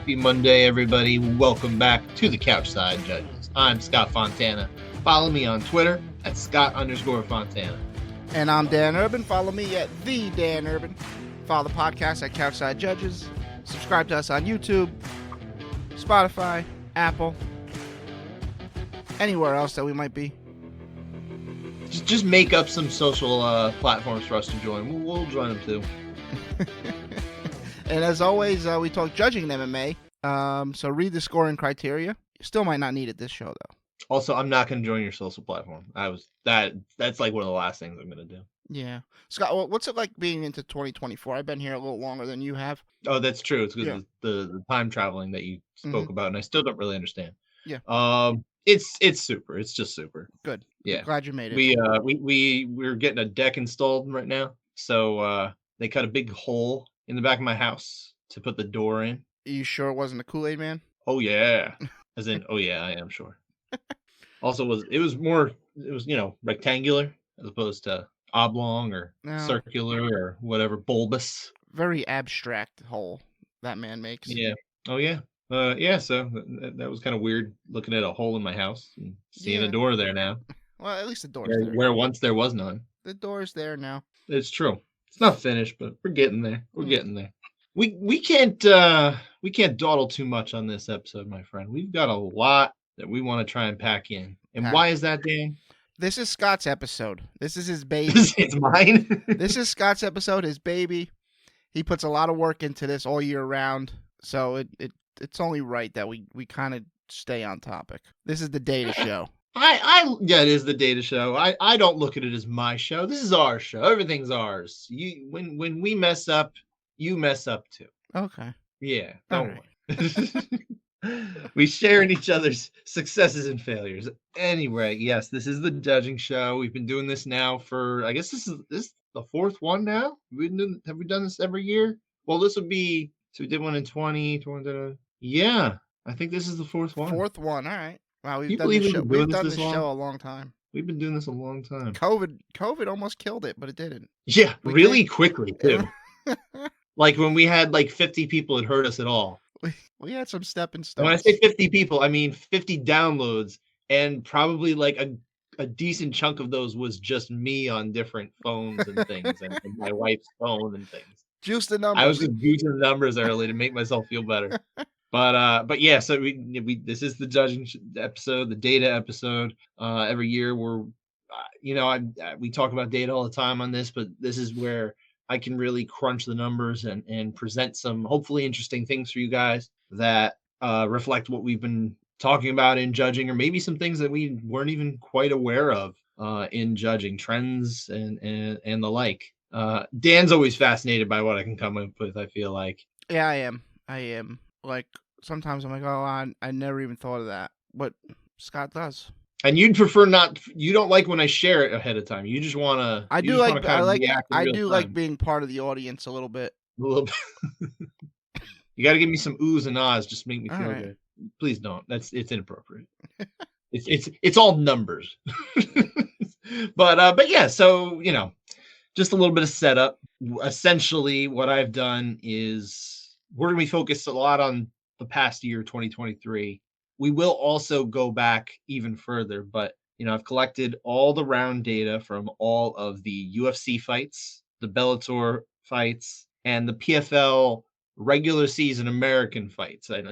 Happy Monday, everybody. Welcome back to the Couchside Judges. I'm Scott Fontana. Follow me on Twitter at Scott_Fontana. And I'm Dan Urban. Follow me at the Dan Urban. Follow the podcast at Couchside Judges. Subscribe to us on YouTube, Spotify, Apple, anywhere else that we might be. Just make up some social platforms for us to join. We'll join them too. And as always, we talk judging in MMA. So read the scoring criteria. You still might not need it this show, though. Also, I'm not going to join your social platform. That's like one of the last things I'm going to do. Yeah. Scott, what's it like being into 2024? I've been here a little longer than you have. Oh, that's true. It's because the time traveling that you spoke about, and I still don't really understand. Yeah. It's super. It's just super. Good. Yeah. Glad you made it. We're getting a deck installed right now. So they cut a big hole in the back of my house to put the door in. Are you sure it wasn't a Kool-Aid man? Oh yeah. As in, oh yeah, I am sure. Also, it was rectangular as opposed to oblong or circular or whatever, bulbous. Very abstract hole that man makes. Yeah. Oh yeah. So that was kind of weird looking at a hole in my house and seeing a door there now. Well, at least the door's there. Where once there was none. The door's there now. It's true. It's not finished, but we're getting there. We're getting there. We can't dawdle too much on this episode, my friend. We've got a lot that we want to try and pack in. And why is that, Dan? This is Scott's episode. This is his baby. It's mine. This is Scott's episode, his baby. He puts a lot of work into this all year round, so it's only right that we kind of stay on topic. This is the data show. It is the data show. I don't look at it as my show. This is our show. Everything's ours. When we mess up, you mess up too. Okay. Yeah. Don't worry. We share in each other's successes and failures. Anyway, yes, this is the judging show. We've been doing this now for, I guess this is the fourth one now. Have we done this every year? Well, this would be, so we did one in 20. Yeah, I think this is the fourth one. Fourth one. All right. Wow, we've done this show a long time. We've been doing this a long time. COVID almost killed it, but it didn't. Yeah, really quickly too. Like when we had like 50 people had heard us at all. We had some stepping stones. When I say 50 people, I mean 50 downloads, and probably like a decent chunk of those was just me on different phones and things, and my wife's phone and things. Juice the numbers. I was just juicing the numbers early to make myself feel better. But yeah, so we this is the judging episode, the data episode. Every year we talk about data all the time on this, but this is where I can really crunch the numbers and present some hopefully interesting things for you guys that reflect what we've been talking about in judging, or maybe some things that we weren't even quite aware of in judging, trends and the like. Dan's always fascinated by what I can come up with, I feel like. Yeah, I am. Like, sometimes I'm like, oh, I never even thought of that. But Scott does. And you'd prefer not. You don't like when I share it ahead of time. You just want to. I do like being part of the audience a little bit. A little bit. You got to give me some oohs and ahs. Just make me feel good. Please don't. It's inappropriate. it's all numbers. But yeah. So just a little bit of setup. Essentially, what I've done is we're going to be focused a lot on the past year, 2023. We will also go back even further, but I've collected all the round data from all of the UFC fights, the Bellator fights, and the PFL regular season American fights. That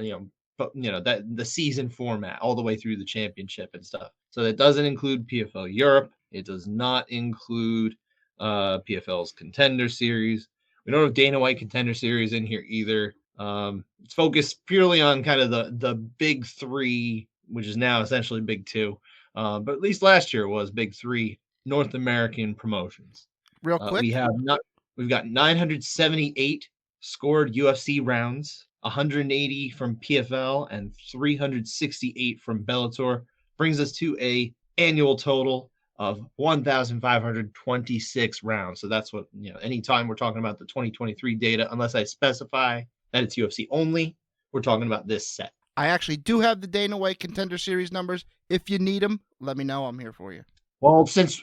the season format all the way through the championship and stuff. So that doesn't include PFL Europe. It does not include PFL's Contender Series. We don't have Dana White Contender Series in here either. It's focused purely on kind of the big three, which is now essentially big two. But at least last year it was big three North American promotions. Real quick, we've got 978 scored UFC rounds, 180 from PFL, and 368 from Bellator. Brings us to a annual total of 1,526 rounds. So that's what, anytime we're talking about the 2023 data, unless I specify that it's UFC only, we're talking about this set. I actually do have the Dana White Contender Series numbers. If you need them, let me know. I'm here for you. Well, since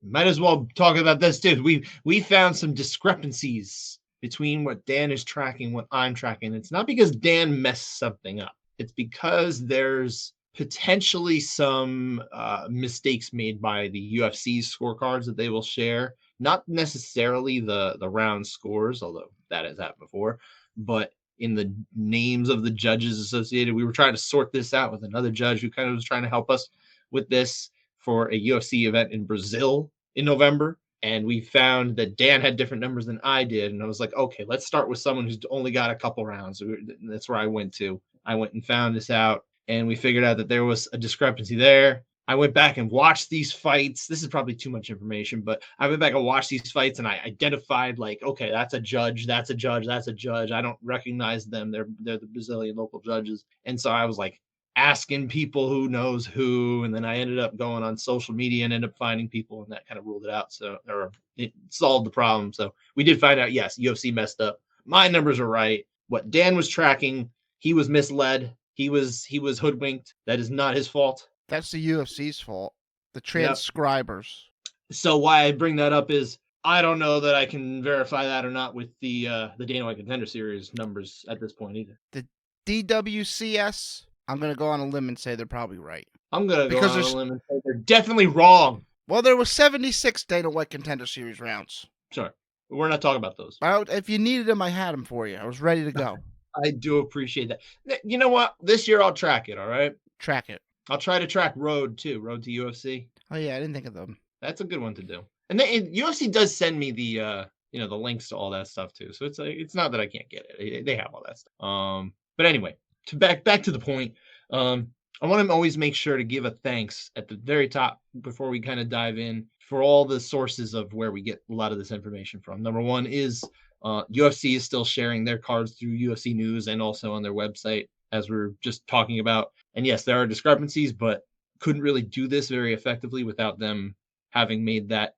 might as well talk about this too. We found some discrepancies between what Dan is tracking, what I'm tracking. It's not because Dan messed something up. It's because there's potentially some mistakes made by the UFC's scorecards that they will share. Not necessarily the round scores, although that has happened before, but in the names of the judges associated. We were trying to sort this out with another judge who kind of was trying to help us with this for a UFC event in Brazil in November. And we found that Dan had different numbers than I did. And I was like, okay, let's start with someone who's only got a couple rounds. That's where I went to. I went and found this out, and we figured out that there was a discrepancy there. I went back and watched these fights. This is probably too much information, but I went back and watched these fights, and I identified, like, okay, that's a judge, that's a judge, that's a judge. I don't recognize them. They're the Brazilian local judges. And so I was like asking people who knows who, and then I ended up going on social media and ended up finding people, and that kind of ruled it out. So, or it solved the problem. So we did find out, yes, UFC messed up. My numbers are right. What Dan was tracking, he was misled. He was hoodwinked. That is not his fault. That's the UFC's fault. The transcribers. Yep. So why I bring that up is I don't know that I can verify that or not with the Dana White Contender Series numbers at this point either. The DWCS, I'm going to go on a limb and say they're probably right. I'm going to go on a limb and say they're definitely wrong. Well, there was 76 Dana White Contender Series rounds. Sorry. We're not talking about those. If you needed them, I had them for you. I was ready to go. I do appreciate that. You know what? This year I'll track it, all right? Track it. I'll try to track Road, too. Road to UFC. Oh, yeah. I didn't think of them. That's a good one to do. And UFC does send me the the links to all that stuff, too. So it's not that I can't get it. They have all that stuff. But anyway, back to the point. I want to always make sure to give a thanks at the very top before we kind of dive in for all the sources of where we get a lot of this information from. Number one is UFC is still sharing their cards through UFC News and also on their website, as we're just talking about. And yes, there are discrepancies, but couldn't really do this very effectively without them having made that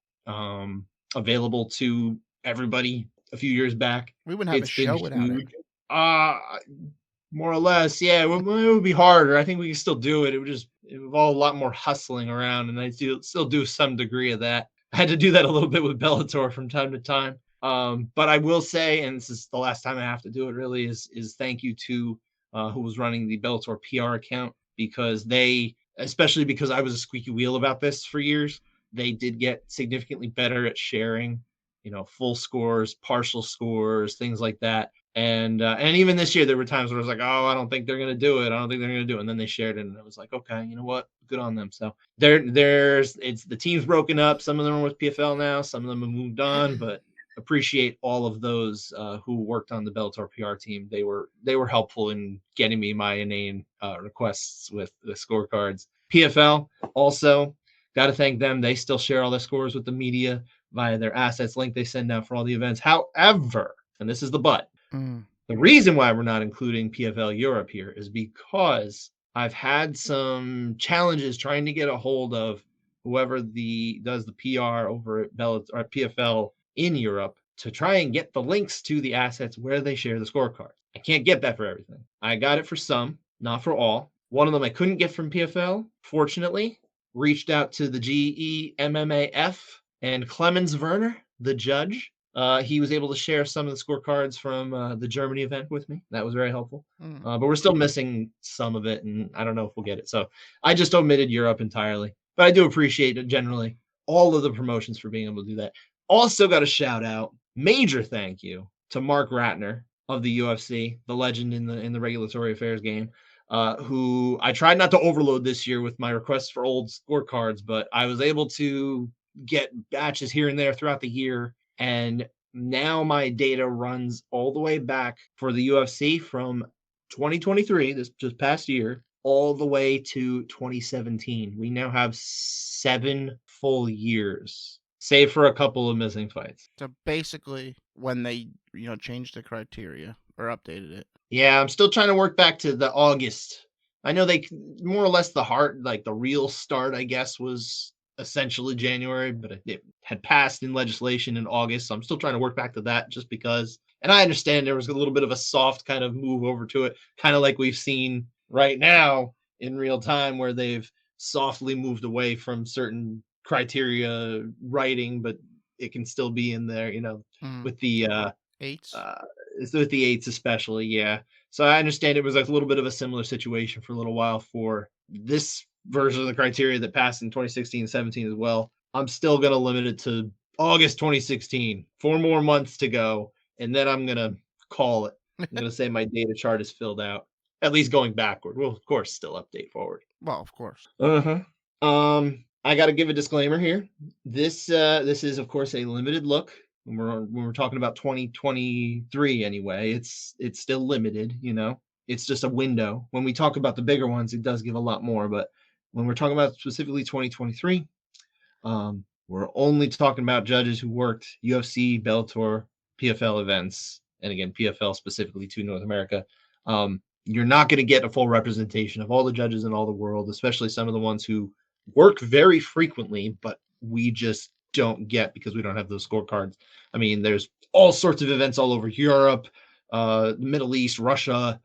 available to everybody a few years back. We wouldn't have a show without it. More or less, yeah. It would be harder. I think we can still do it. It would involve a lot more hustling around, and I still do some degree of that. I had to do that a little bit with Bellator from time to time. But I will say, and this is the last time I have to do it really, is thank you to who was running the Bellator PR account, because especially because I was a squeaky wheel about this for years, they did get significantly better at sharing, full scores, partial scores, things like that. And even this year, there were times where I was like, oh, I don't think they're going to do it. I don't think they're going to do it. And then they shared it, and I was like, okay, you know what? Good on them. So it's the team's broken up. Some of them are with PFL now. Some of them have moved on, but appreciate all of those who worked on the Bellator PR team. They were helpful in getting me my inane requests with the scorecards. PFL also got to thank them. They still share all their scores with the media via their assets link they send out for all the events. However, and this is the but, the reason why we're not including PFL Europe here is because I've had some challenges trying to get a hold of whoever does the PR over at Bellator or PFL in Europe to try and get the links to the assets where they share the scorecard. I can't get that for everything. I got it for some, not for all. One of them I couldn't get from PFL, fortunately. Reached out to the GEMMAF and Clemens Werner, the judge. He was able to share some of the scorecards from the Germany event with me. That was very helpful. But we're still missing some of it, and I don't know if we'll get it. So I just omitted Europe entirely. But I do appreciate generally all of the promotions for being able to do that. Also got a shout out, major thank you to Mark Ratner of the UFC, the legend in the regulatory affairs game, who I tried not to overload this year with my requests for old scorecards, but I was able to get batches here and there throughout the year. And now my data runs all the way back for the UFC from 2023, this just past year, all the way to 2017. We now have 7 full years, save for a couple of missing fights. So basically, when they changed the criteria or updated it. Yeah, I'm still trying to work back to the August. I know they more or less the real start, I guess, was essentially January, but it had passed in legislation in August. So I'm still trying to work back to that just because. And I understand there was a little bit of a soft kind of move over to it, kind of like we've seen right now in real time, where they've softly moved away from certain criteria writing, but it can still be in there, with the Eights. It's with the eights especially, yeah. So I understand it was like a little bit of a similar situation for a little while for this version of the criteria that passed in 2016 17 as well. I'm still going to limit it to August 2016. 4 more months to go, and then I'm going to call it. I'm going to say my data chart is filled out, at least going backward. We'll, of course, still update forward. Well, of course. I got to give a disclaimer here. This is, of course, a limited look. When we're talking about 2023 anyway, it's still limited, you know. It's just a window. When we talk about the bigger ones, it does give a lot more, but when we're talking about specifically 2023, we're only talking about judges who worked UFC, Bellator, PFL events, and again, PFL specifically to North America. You're not going to get a full representation of all the judges in all the world, especially some of the ones who work very frequently, but we just don't get because we don't have those scorecards. I mean, there's all sorts of events all over Europe, the Middle East, Russia,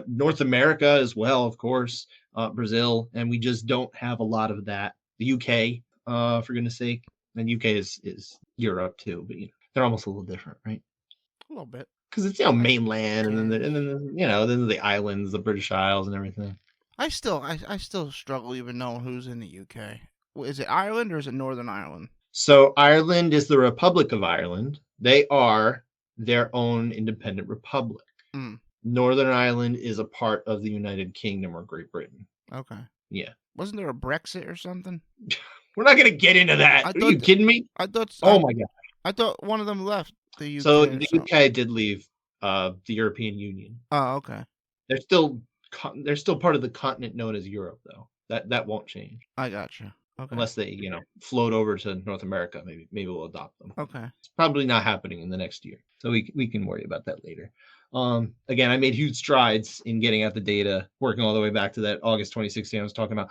North America as well, of course, Brazil, and we just don't have a lot of that. The UK, for goodness sake, and UK is Europe too, but you know, they're almost a little different, right? A little bit. Because it's mainland, and then then the islands, the British Isles, and everything. I still struggle even knowing who's in the UK. Is it Ireland or is it Northern Ireland? So Ireland is the Republic of Ireland. They are their own independent republic. Northern Ireland is a part of the United Kingdom or Great Britain. Okay. Yeah. Wasn't there a Brexit or something? We're not going to get into that. Are you kidding me? I thought. Oh my god. I thought one of them left the UK. So the UK did leave the European Union. Oh, okay. They're still part of the continent known as Europe, though. That won't change. I gotcha. Okay. Unless they, float over to North America, maybe we'll adopt them. Okay. It's probably not happening in the next year, so we can worry about that later. Again, I made huge strides in getting at the data, working all the way back to that August 2016 I was talking about.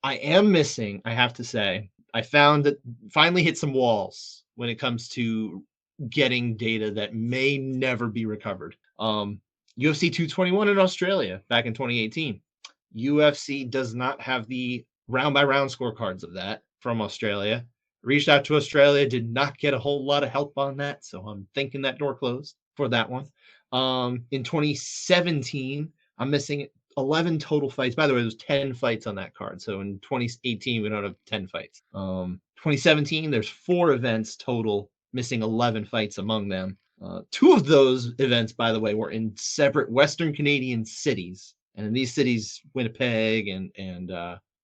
I am missing, I have to say, I found that finally hit some walls when it comes to getting data that may never be recovered. UFC 221 in Australia back in 2018. UFC does not have the round by round scorecards of that from Australia. Reached out to Australia, did not get a whole lot of help on that, so I'm thinking that door closed for that one. In 2017, I'm missing 11 total fights. By the way, there's 10 fights on that card. So in 2018, we don't have 10 fights. 2017, there's 4 events total, missing 11 fights among them. 2 of those events, by the way, were in separate Western Canadian cities. And in these cities, Winnipeg and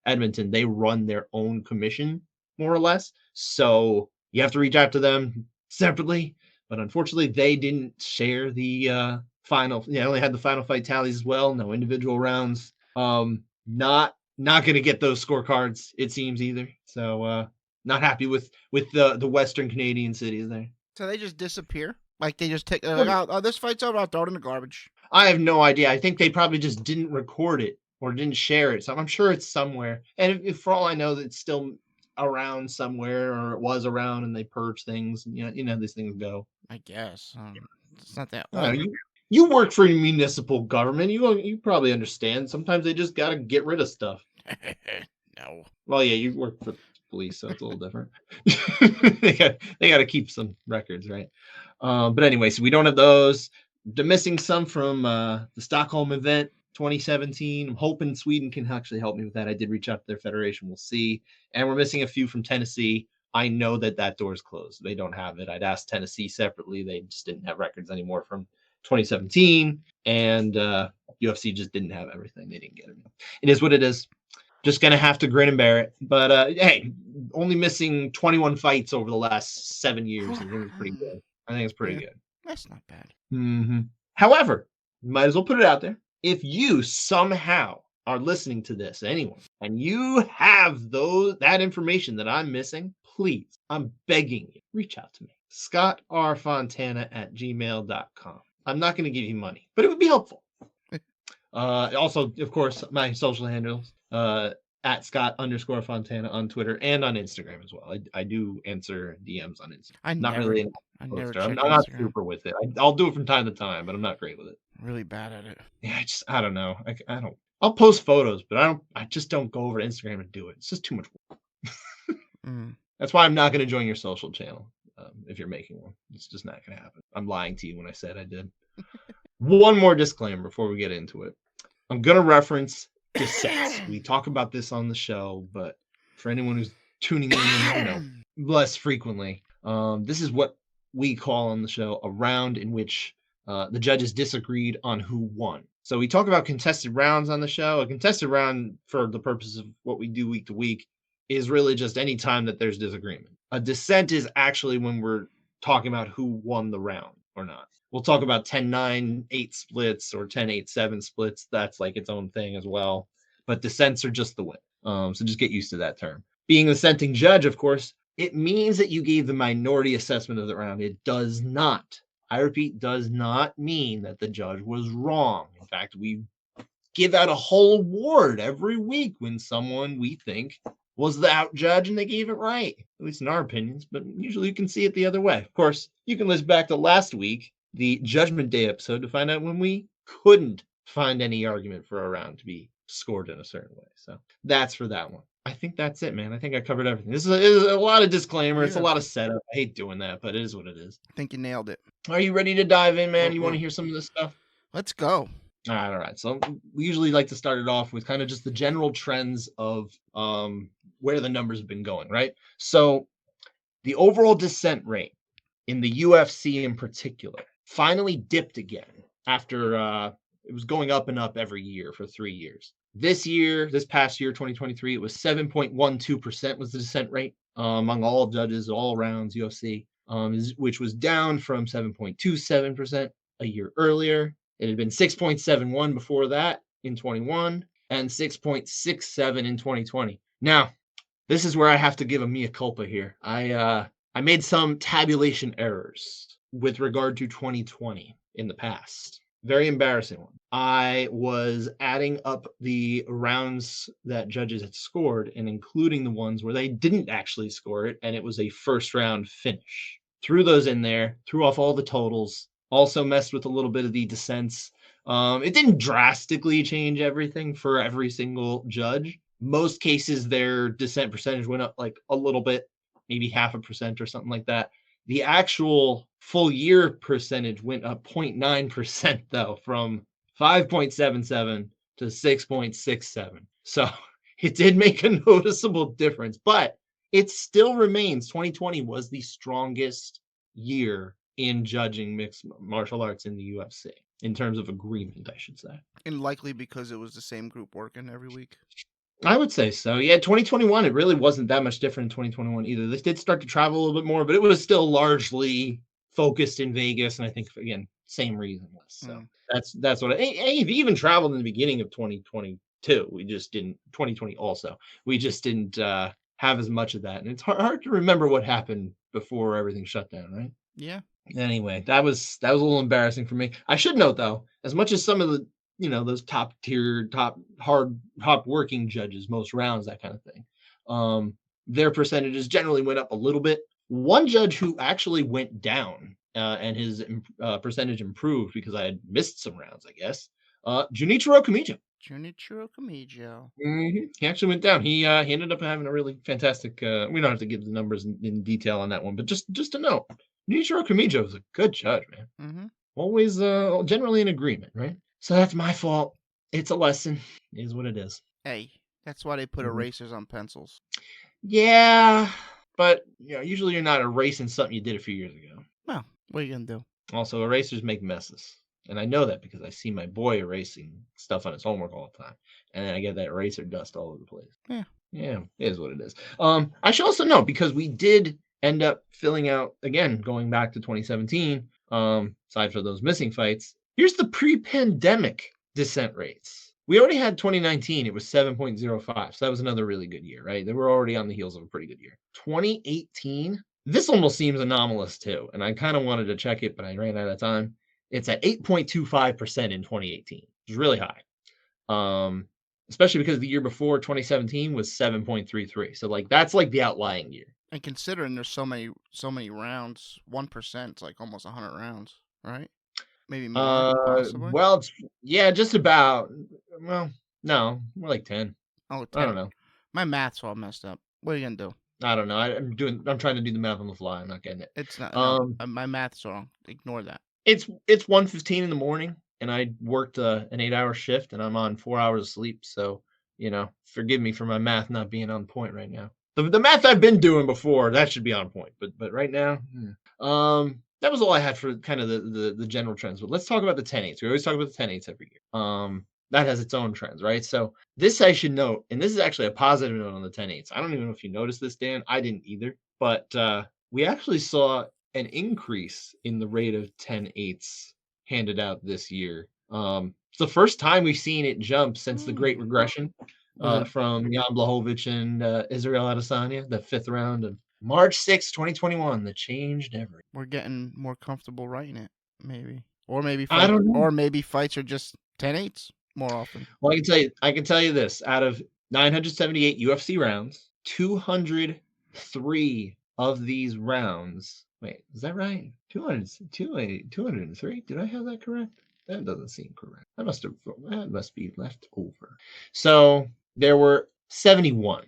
Edmonton, they run their own commission, more or less. So you have to reach out to them separately. But unfortunately, they didn't share the final. Yeah, only had the final fight tallies as well. No individual rounds. Not going to get those scorecards, it seems, either. So not happy with the Western Canadian cities there. So they just disappear? Like they just take, oh, this fight's over, I'll throw it in the garbage. I have no idea. I think they probably just didn't record it or didn't share it. So I'm sure it's somewhere. And if for all I know, it's still around somewhere, or it was around, and they purge things. You know these things go. I guess it's not that. You work for a municipal government. You probably understand. Sometimes they just got to get rid of stuff. No. Well, yeah, you work for the police, so it's a little different. they got to keep some records, right? But anyway, so we don't have those. They're missing some from the Stockholm event 2017. I'm hoping Sweden can actually help me with that. I did reach out to their federation. We'll see. And we're missing a few from Tennessee. I know that door's closed. They don't have it. I'd asked Tennessee separately. They just didn't have records anymore from 2017. And UFC just didn't have everything. They didn't get it. It is what it is. Just going to have to grin and bear it. But hey, only missing 21 fights over the last 7 years. I think it's pretty good. I think it's pretty good. That's not bad. Mm-hmm. However, might as well put it out there. If you somehow are listening to this, anyone, and you have that information that I'm missing, please, I'm begging you, reach out to me. ScottRFontana@gmail.com. I'm not going to give you money, but it would be helpful. Also, of course, my social handles, at Scott_Fontana on Twitter and on Instagram as well. I do answer DMs on Instagram. I'm not super with it. I'll do it from time to time, but I'm not great with it. Really bad at it. Yeah, I don't know. I don't. I'll post photos, but I just don't go over to Instagram and do it. It's just too much work. That's why I'm not going to join your social channel. if you're making one. It's just not going to happen. I'm lying to you when I said I did. One more disclaimer before we get into it. I'm going to reference dissents. We talk about this on the show, but for anyone who's tuning in, less frequently, this is what we call on the show a round in which the judges disagreed on who won. So we talk about contested rounds on the show. A contested round, for the purposes of what we do week to week, is really just any time that there's disagreement. A dissent is actually when we're talking about who won the round or not. We'll talk about 10-9, 8 splits or 10-8-7 splits. That's like its own thing as well. But dissents are just the win. So just get used to that term. Being the dissenting judge, of course, it means that you gave the minority assessment of the round. It does not, I repeat, does not mean that the judge was wrong. In fact, we give out a whole award every week when someone we think was the out judge and they gave it right, at least in our opinions, but usually you can see it the other way. Of course, you can listen back to last week, the Judgment Day episode, to find out when we couldn't find any argument for a round to be scored in a certain way. So that's for that one. I think that's it, man. I think I covered everything. This is a lot of disclaimer. It's a lot of setup. I hate doing that, but it is what it is. I think you nailed it. Are you ready to dive in, man? You want to hear some of this stuff? Let's go. All right. So we usually like to start it off with kind of just the general trends of where the numbers have been going, right? So the overall dissent rate in the UFC in particular finally dipped again after it was going up and up every year for 3 years. This past year, 2023, it was 7.12% was the dissent rate among all judges, all rounds, UFC, which was down from 7.27% a year earlier. It had been 6.71 before that in 21 and 6.67 in 2020. Now, this is where I have to give a mea culpa here. I made some tabulation errors with regard to 2020 in the past. Very embarrassing one. I was adding up the rounds that judges had scored and including the ones where they didn't actually score it, and it was a first round finish. Threw those in there, threw off all the totals, also messed with a little bit of the dissents. It didn't drastically change everything for every single judge. Most cases, their dissent percentage went up like a little bit, maybe 0.5% or something like that. The actual full year percentage went up 0.9% though, from 5.77 to 6.67. So it did make a noticeable difference, but it still remains 2020 was the strongest year in judging mixed martial arts in the UFC in terms of agreement, I should say. And likely because it was the same group working every week. I would say so. Yeah, 2021, it really wasn't that much different in 2021 either. They did start to travel a little bit more, but it was still largely focused in Vegas. And I think, again, same reason. So that's what they even traveled in the beginning of 2022. We just didn't, 2020 also. We just didn't have as much of that. And it's hard to remember what happened before everything shut down, right? Yeah. Anyway, that was a little embarrassing for me. I should note, though, as much as some of the those top tier, top working judges, most rounds, that kind of thing. Their percentages generally went up a little bit. One judge who actually went down and his percentage improved because I had missed some rounds, I guess. Junichiro Kamijo. Mm-hmm. He actually went down. He ended up having a really fantastic. We don't have to give the numbers in detail on that one, but just to note, Junichiro Kamijo is a good judge, man. Mm-hmm. Always generally in agreement, right? So that's my fault. It's a lesson. It is what it is. Hey, that's why they put erasers on pencils. Yeah, but usually you're not erasing something you did a few years ago. Well, what are you gonna do? Also, erasers make messes, and I know that because I see my boy erasing stuff on his homework all the time, and then I get that eraser dust all over the place. Yeah, it is what it is. I should also note, because we did end up filling out again, going back to 2017. Aside for those missing fights. Here's the pre-pandemic dissent rates. We already had 2019. It was 7.05. So that was another really good year, right? They were already on the heels of a pretty good year. 2018, this almost seems anomalous too. And I kind of wanted to check it, but I ran out of time. It's at 8.25% in 2018, which is really high. Especially because the year before, 2017, was 7.33. So that's the outlying year. And considering there's so many rounds, 1%, it's like almost 100 rounds, right? Maybe more, possibly? Well, yeah, just about. Well, no, more like 10. Oh, 10. I don't know. My math's all messed up. What are you going to do? I don't know. I'm trying to do the math on the fly. I'm not getting it. It's not. No, Um, my math's wrong. Ignore that. it's 1:15 in the morning, and I worked an 8-hour shift, and I'm on 4 hours of sleep. So forgive me for my math not being on point right now. The math I've been doing before, that should be on point, but right now, that was all I had for kind of the general trends. But let's talk about the 10-8s. We always talk about the 10-8s every year. That has its own trends, right? So this I should note, and this is actually a positive note on the 10-8s. I don't even know if you noticed this, Dan. I didn't either, but we actually saw an increase in the rate of 10-8s handed out this year. It's the first time we've seen it jump since the Great Regression from Jan Blachowicz and Israel Adesanya, the 5th round of March 6, 2021, that changed everything. We're getting more comfortable writing it, maybe, or maybe I fight, don't know. or maybe fights are just 10-8s more often. Well, I can tell you this: out of 978 UFC rounds, 203 of these rounds. Wait, is that right? 203? Did I have that correct? That doesn't seem correct. That must be left over. So there were 71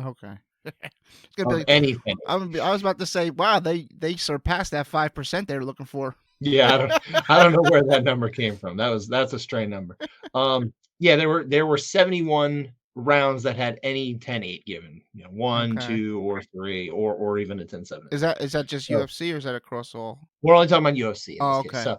Okay. It's gonna be of like, anything. I was about to say, wow, they surpassed that 5% they were looking for. Yeah, I don't know where that number came from. That's a stray number. Yeah, there were 71 rounds that had any 10-8 given. 1, Okay. 2, or 3, or even a 10-7. Is that just So UFC or is that across all? we're only talking about UFC in Oh, this case. okay. So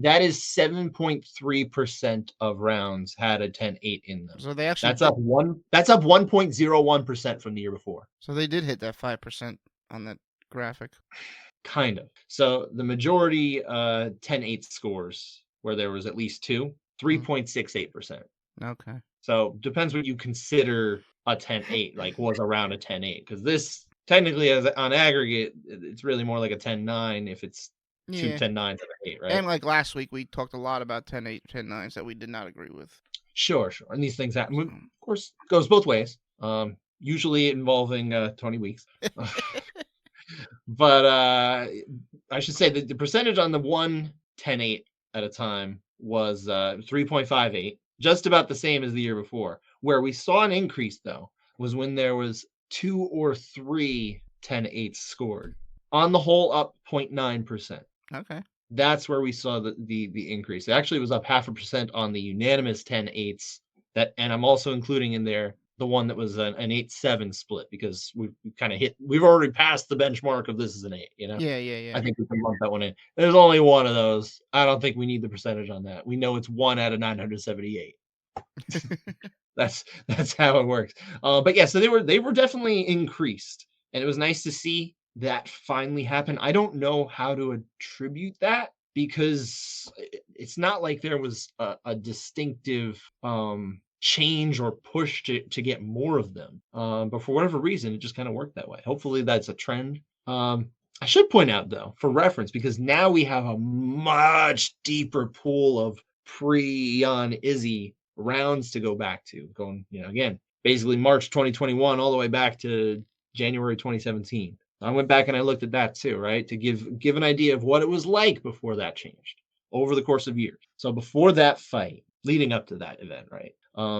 that is 7.3% of rounds had a 10-8 in them. So they actually That's up 1.01% from the year before. So they did hit that 5% on that graphic. Kind of. So the majority 10-8 scores where there was at least 3.68%. Okay. So depends what you consider a 10-8, like was around a 10-8, because this technically as on aggregate, it's really more like a 10-9 if it's two Yeah. 10-9s and an 8, right? And like last week, we talked a lot about 10-8, 10-9s that we did not agree with. Sure. And these things happen. Of course, goes both ways. Usually involving Tony Weeks. But I should say that the percentage on the 10-8 at a time was 3.58, just about the same as the year before. Where we saw an increase, though, was when there was 2 or 3 10-8s scored. On the whole, up 0.9%. Okay. That's where we saw the increase. It actually was up 0.5% on the unanimous 10-8s. And I'm also including in there the one that was an 8-7 split, because we've already passed the benchmark of this is an 8, Yeah. I think we can lump that one in. There's only one of those. I don't think we need the percentage on that. We know it's 1 out of 978. That's how it works. But yeah, so they were definitely increased, and it was nice to see that finally happen. I don't know how to attribute that, because it's not like there was a distinctive change or push to get more of them. But for whatever reason, it just kind of worked that way. Hopefully that's a trend. I should point out, though, for reference, because now we have a much deeper pool of pre-Jan Izzy rounds to go back to, going, again, basically March 2021 all the way back to January 2017. I went back and I looked at that too, right, to give an idea of what it was like before that changed over the course of years. So before that fight, leading up to that event, right,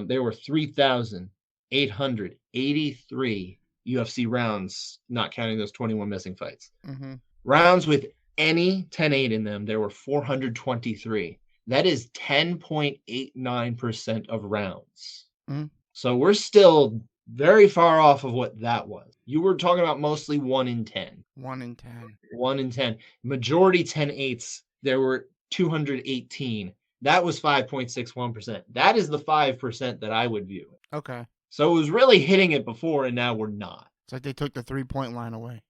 there were 3,883 UFC rounds, not counting those 21 missing fights. Mm-hmm. Rounds with any 10-8 in them, there were 423. That is 10.89% of rounds. Mm-hmm. So we're still very far off of what that was. You were talking about mostly 1 in 10. 1 in 10. 1 in 10. Majority 10-8s, there were 218. That was 5.61%. That is the 5% that I would view. Okay. So it was really hitting it before, and now we're not. It's like they took the 3-point line away.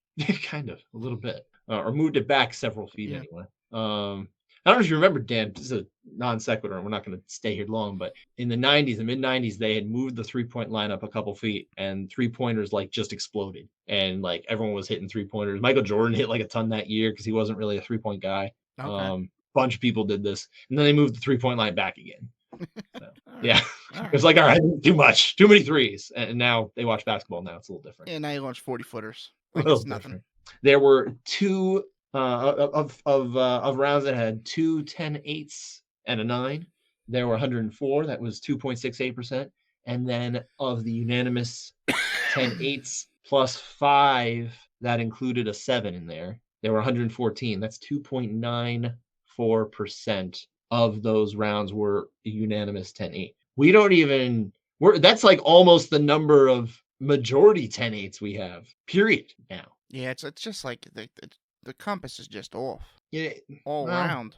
Kind of, a little bit. Or moved it back several feet anyway. I don't know if you remember, Dan, this is a non sequitur, and we're not going to stay here long, but in the 90s, the mid 90s, they had moved the 3-point line up a couple feet, and 3-pointers just exploded. And everyone was hitting 3-pointers. Michael Jordan hit a ton that year because he wasn't really a 3-point guy. Okay. Bunch of people did this, and then they moved the 3-point line back again. So, yeah. Right. It's like, all right, too many threes. And now they watch basketball. Now it's a little different. Yeah, now you watch 40-footers. It's nothing. There were 2 of rounds that had 2 10-8s and a 9. There were 104. That was 2.68%. And then of the unanimous 10-8s, plus 5 that included a 7 in there. There were 114. That's 2.94% of those rounds were unanimous 10-8. We don't even that's like almost the number of majority 10-8s we have. Period now. Yeah, it's just like the compass is just off Yeah, all well, round.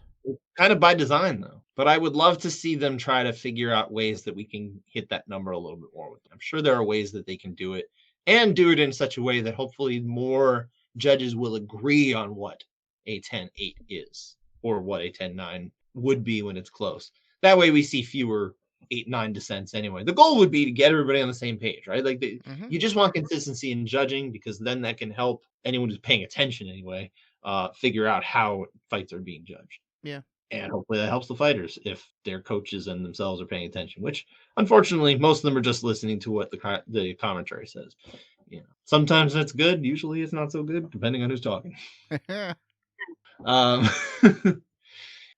kind of by design though. But I would love to see them try to figure out ways that we can hit that number a little bit more with them. I'm sure there are ways that they can do it and do it in such a way that hopefully more judges will agree on what a 10-8 is or what a 10-9 would be when it's close. That way we see fewer 8-9 dissents anyway. The goal would be to get everybody on the same page, right? Like you just want consistency in judging because then that can help anyone who's paying attention anyway figure out how fights are being judged. Yeah. And hopefully that helps the fighters if their coaches and themselves are paying attention, which unfortunately most of them are just listening to what the commentary says. You know, sometimes that's good. Usually it's not so good, depending on who's talking. Um,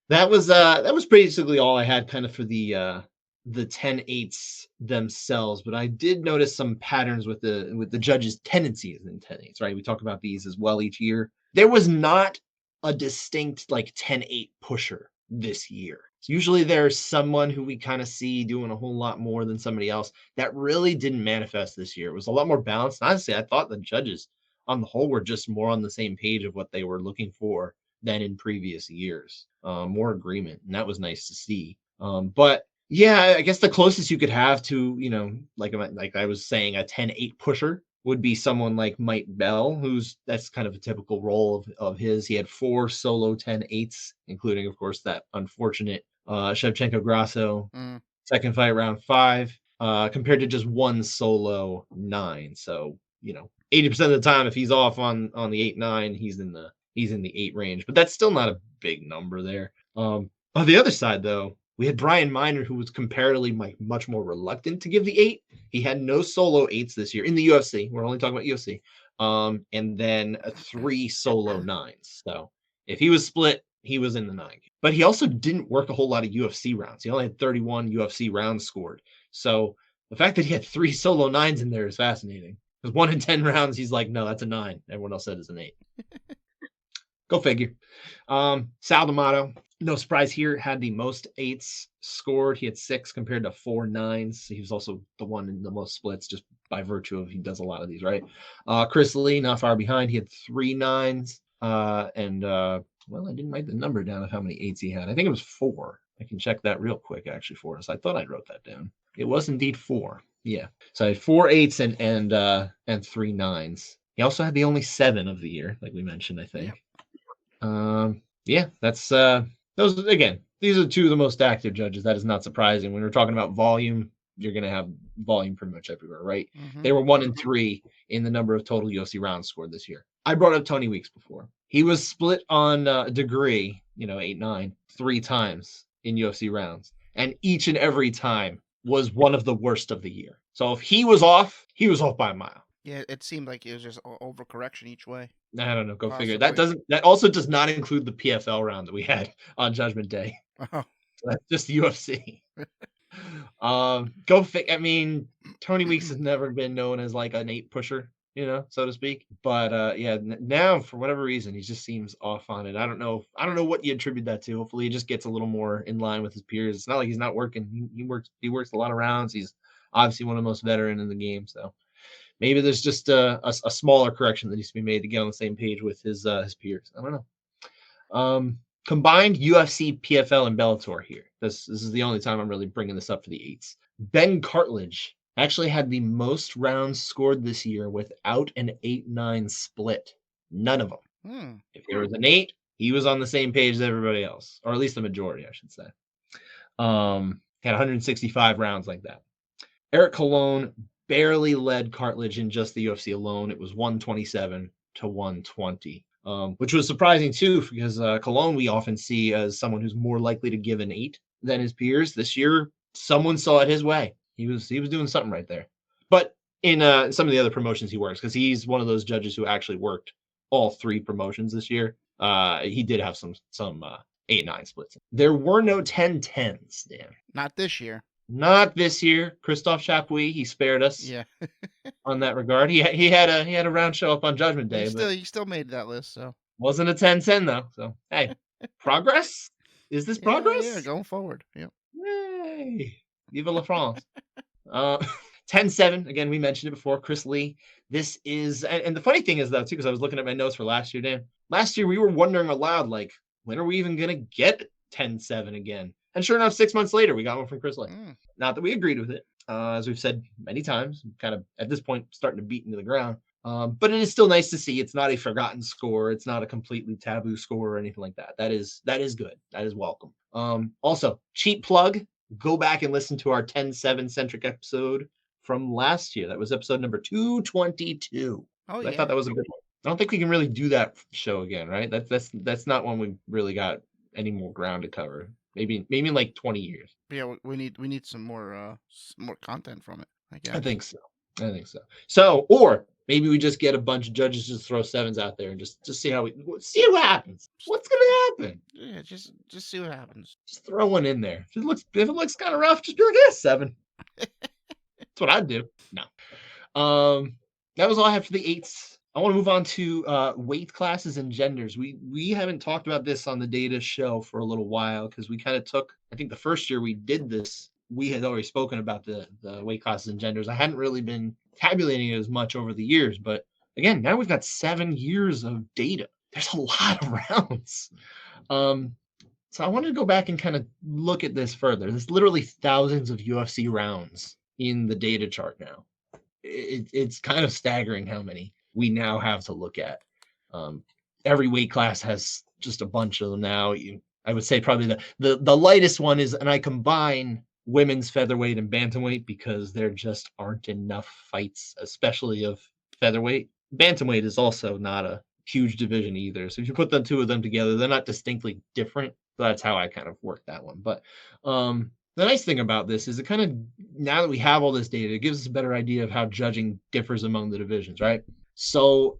that was basically all I had kind of for the 10-8s themselves, but I did notice some patterns with the judges' tendencies in 10-8s, right? We talk about these as well each year. There was not a distinct like 10-8 pusher this year. So usually there's someone who we kind of see doing a whole lot more than somebody else. That really didn't manifest this year. It was a lot more balanced. Honestly, I thought the judges on the whole were just more on the same page of what they were looking for than in previous years. More agreement, and that was nice to see. But yeah, I guess the closest you could have to, like I was saying, a 10-8 pusher would be someone like Mike Bell, that's kind of a typical role of his. He had 4 solo 10-8s, including, of course, that unfortunate Shevchenko Grasso second fight, round 5, compared to just 1 solo 9. So, 80% of the time, if he's off on the 8-9, he's in the 8 range, but that's still not a big number there. On the other side, though, we had Brian Miner, who was comparatively much more reluctant to give the 8. He had no solo 8s this year in the UFC. We're only talking about UFC. And then 3 solo 9s. So if he was split, he was in the 9. But he also didn't work a whole lot of UFC rounds. He only had 31 UFC rounds scored. So the fact that he had 3 solo 9s in there is fascinating. Because 1 in 10 rounds, he's like, no, that's a 9. Everyone else said it's an 8. Go figure. Sal D'Amato, no surprise here, had the most 8s scored. He had 6 compared to 4 9s. He was also the one in the most splits just by virtue of he does a lot of these, right? Chris Lee, not far behind. He had 3 9s. I didn't write the number down of how many 8s he had. I think it was 4. I can check that real quick, actually, for us. I thought I wrote that down. It was indeed 4. Yeah. So I had 4 8s and 3 9s. He also had the only 7 of the year, like we mentioned, I think. That's those again. These are 2 of the most active judges. That is not surprising. When we're talking about volume, you're going to have volume pretty much everywhere, right? They were 1 and 3 in the number of total UFC rounds scored this year. I brought up Tony Weeks before. He was split on degree, 8-9, 3 times in UFC rounds, and each and every time was one of the worst of the year. So if he was off by a mile. Yeah, it seemed like it was just overcorrection each way. I don't know. Go figure. That also does not include the PFL round that we had on Judgment Day. Oh. So that's just the UFC. Go figure. I mean, Tony Weeks has never been known as like an 8 pusher, so to speak. But now for whatever reason, he just seems off on it. I don't know what you attribute that to. Hopefully, he just gets a little more in line with his peers. It's not like he's not working. He works a lot of rounds. He's obviously one of the most veteran in the game. So maybe there's just a smaller correction that needs to be made to get on the same page with his peers. I don't know. Combined UFC, PFL, and Bellator here. This is the only time I'm really bringing this up for the 8s. Ben Cartledge actually had the most rounds scored this year without an 8-9 split. None of them. If there was an 8, he was on the same page as everybody else, or at least the majority, I should say. Had 165 rounds like that. Eric Colon barely led Cartledge in just the UFC alone. It was 127 to 120, which was surprising too, because Colon we often see as someone who's more likely to give an 8 than his peers. This year, someone saw it his way. He was doing something right there. But in some of the other promotions he works, because he's one of those judges who actually worked all 3 promotions this year. He did have some 8-9 splits. There were no 10-10s, Dan. Not this year. Not this year. Christophe Chapuis, he spared us Yeah, on that regard. He had a round show up on Judgment Day, but he still made that list. So wasn't a 10-10 though. So hey, progress? Is this yeah, progress? going forward. Yeah. Yay! Viva la France. Uh, 10-7. Again, we mentioned it before. Chris Lee. This is, and the funny thing is though, too, because I was looking at my notes for last year, Dan. Last year we were wondering aloud, like, when are we even gonna get 10-7 again? And sure enough, 6 months later, we got one from Chris Lee. Not that we agreed with it, as we've said many times, kind of at this point starting to beat into the ground. But it is still nice to see. It's not a forgotten score. It's not a completely taboo score or anything like that. That is good. That is welcome. Also, cheap plug. Go back and listen to our 10-7 centric episode from last year. That was episode number 222. Oh I yeah. thought that was a good one. I don't think we can really do that show again, right? That's not one we really got any more ground to cover. Maybe in like 20 years. Yeah, we need some more content from it, I guess. I think so. So, or maybe we just get a bunch of judges just throw sevens out there and just see how see what happens. What's gonna happen? Yeah, just see what happens. Just throw one in there. If it looks kind of rough, just be like, yeah, 7. That's what I'd do. No. That was all I have for the 8s. I want to move on to weight classes and genders. We haven't talked about this on the data show for a little while because we kind of took, I think the first year we did this, we had already spoken about the weight classes and genders. I hadn't really been tabulating it as much over the years, but again, now we've got 7 years of data. There's a lot of rounds. So I wanted to go back and kind of look at this further. There's literally thousands of UFC rounds in the data chart now. It's kind of staggering how many we now have to look at. Every weight class has just a bunch of them now. I would say probably the lightest one is, and I combine women's featherweight and bantamweight because there just aren't enough fights, especially of featherweight. Bantamweight is also not a huge division either. So if you put the two of them together, they're not distinctly different. So that's how I kind of work that one. But the nice thing about this is it kind of, now that we have all this data, it gives us a better idea of how judging differs among the divisions, right? So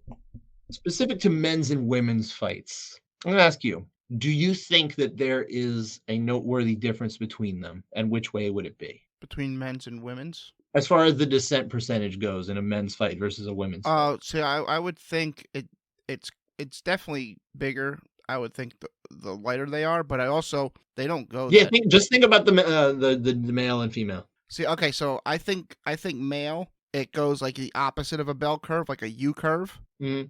specific to men's and women's fights, I'm going to ask you, do you think that there is a noteworthy difference between them, and which way would it be? Between men's and women's? As far as the dissent percentage goes in a men's fight versus a women's fight? So I would think it's definitely bigger. I would think the lighter they are, but they don't go. Yeah, think about the male and female. See, okay, so I think male, it goes like the opposite of a bell curve, like a U curve. Mm-hmm.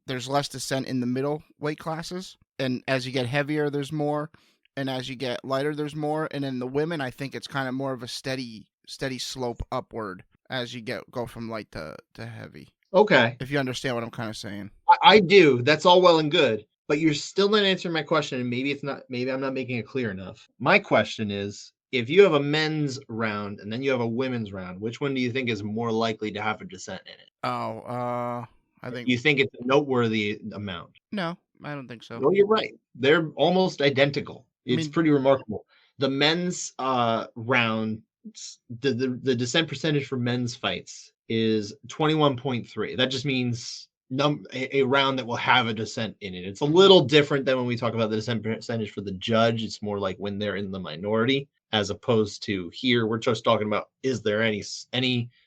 There's less descent in the middle weight classes, and as you get heavier, there's more, and as you get lighter, there's more. And in the women, I think it's kind of more of a steady slope upward as you go from light to heavy. Okay, if you understand what I'm kind of saying. I do. That's all well and good. But you're still not answering my question, and maybe I'm not making it clear enough. My question is, if you have a men's round and then you have a women's round, which one do you think is more likely to have a descent in it? I think you think it's a noteworthy amount. No, I don't think so. Well, you're right. They're almost identical. It's pretty remarkable. The men's round, the descent percentage for men's fights is 21.3. That just means a round that will have a descent in it. It's a little different than when we talk about the descent percentage for the judge. It's more like when they're in the minority, as opposed to here we're just talking about, is there any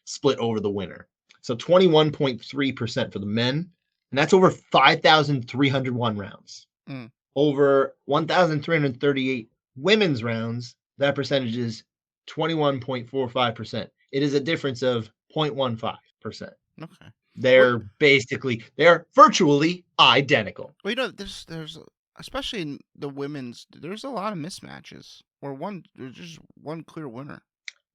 split over the winner? So 21.3% for the men, and that's over 5,301 rounds. Over 1,338 women's rounds, that percentage is 21.45%. It is a difference of 0.15%. Okay. They're virtually identical. Well, there's especially in the women's, there's a lot of mismatches. There's just one clear winner.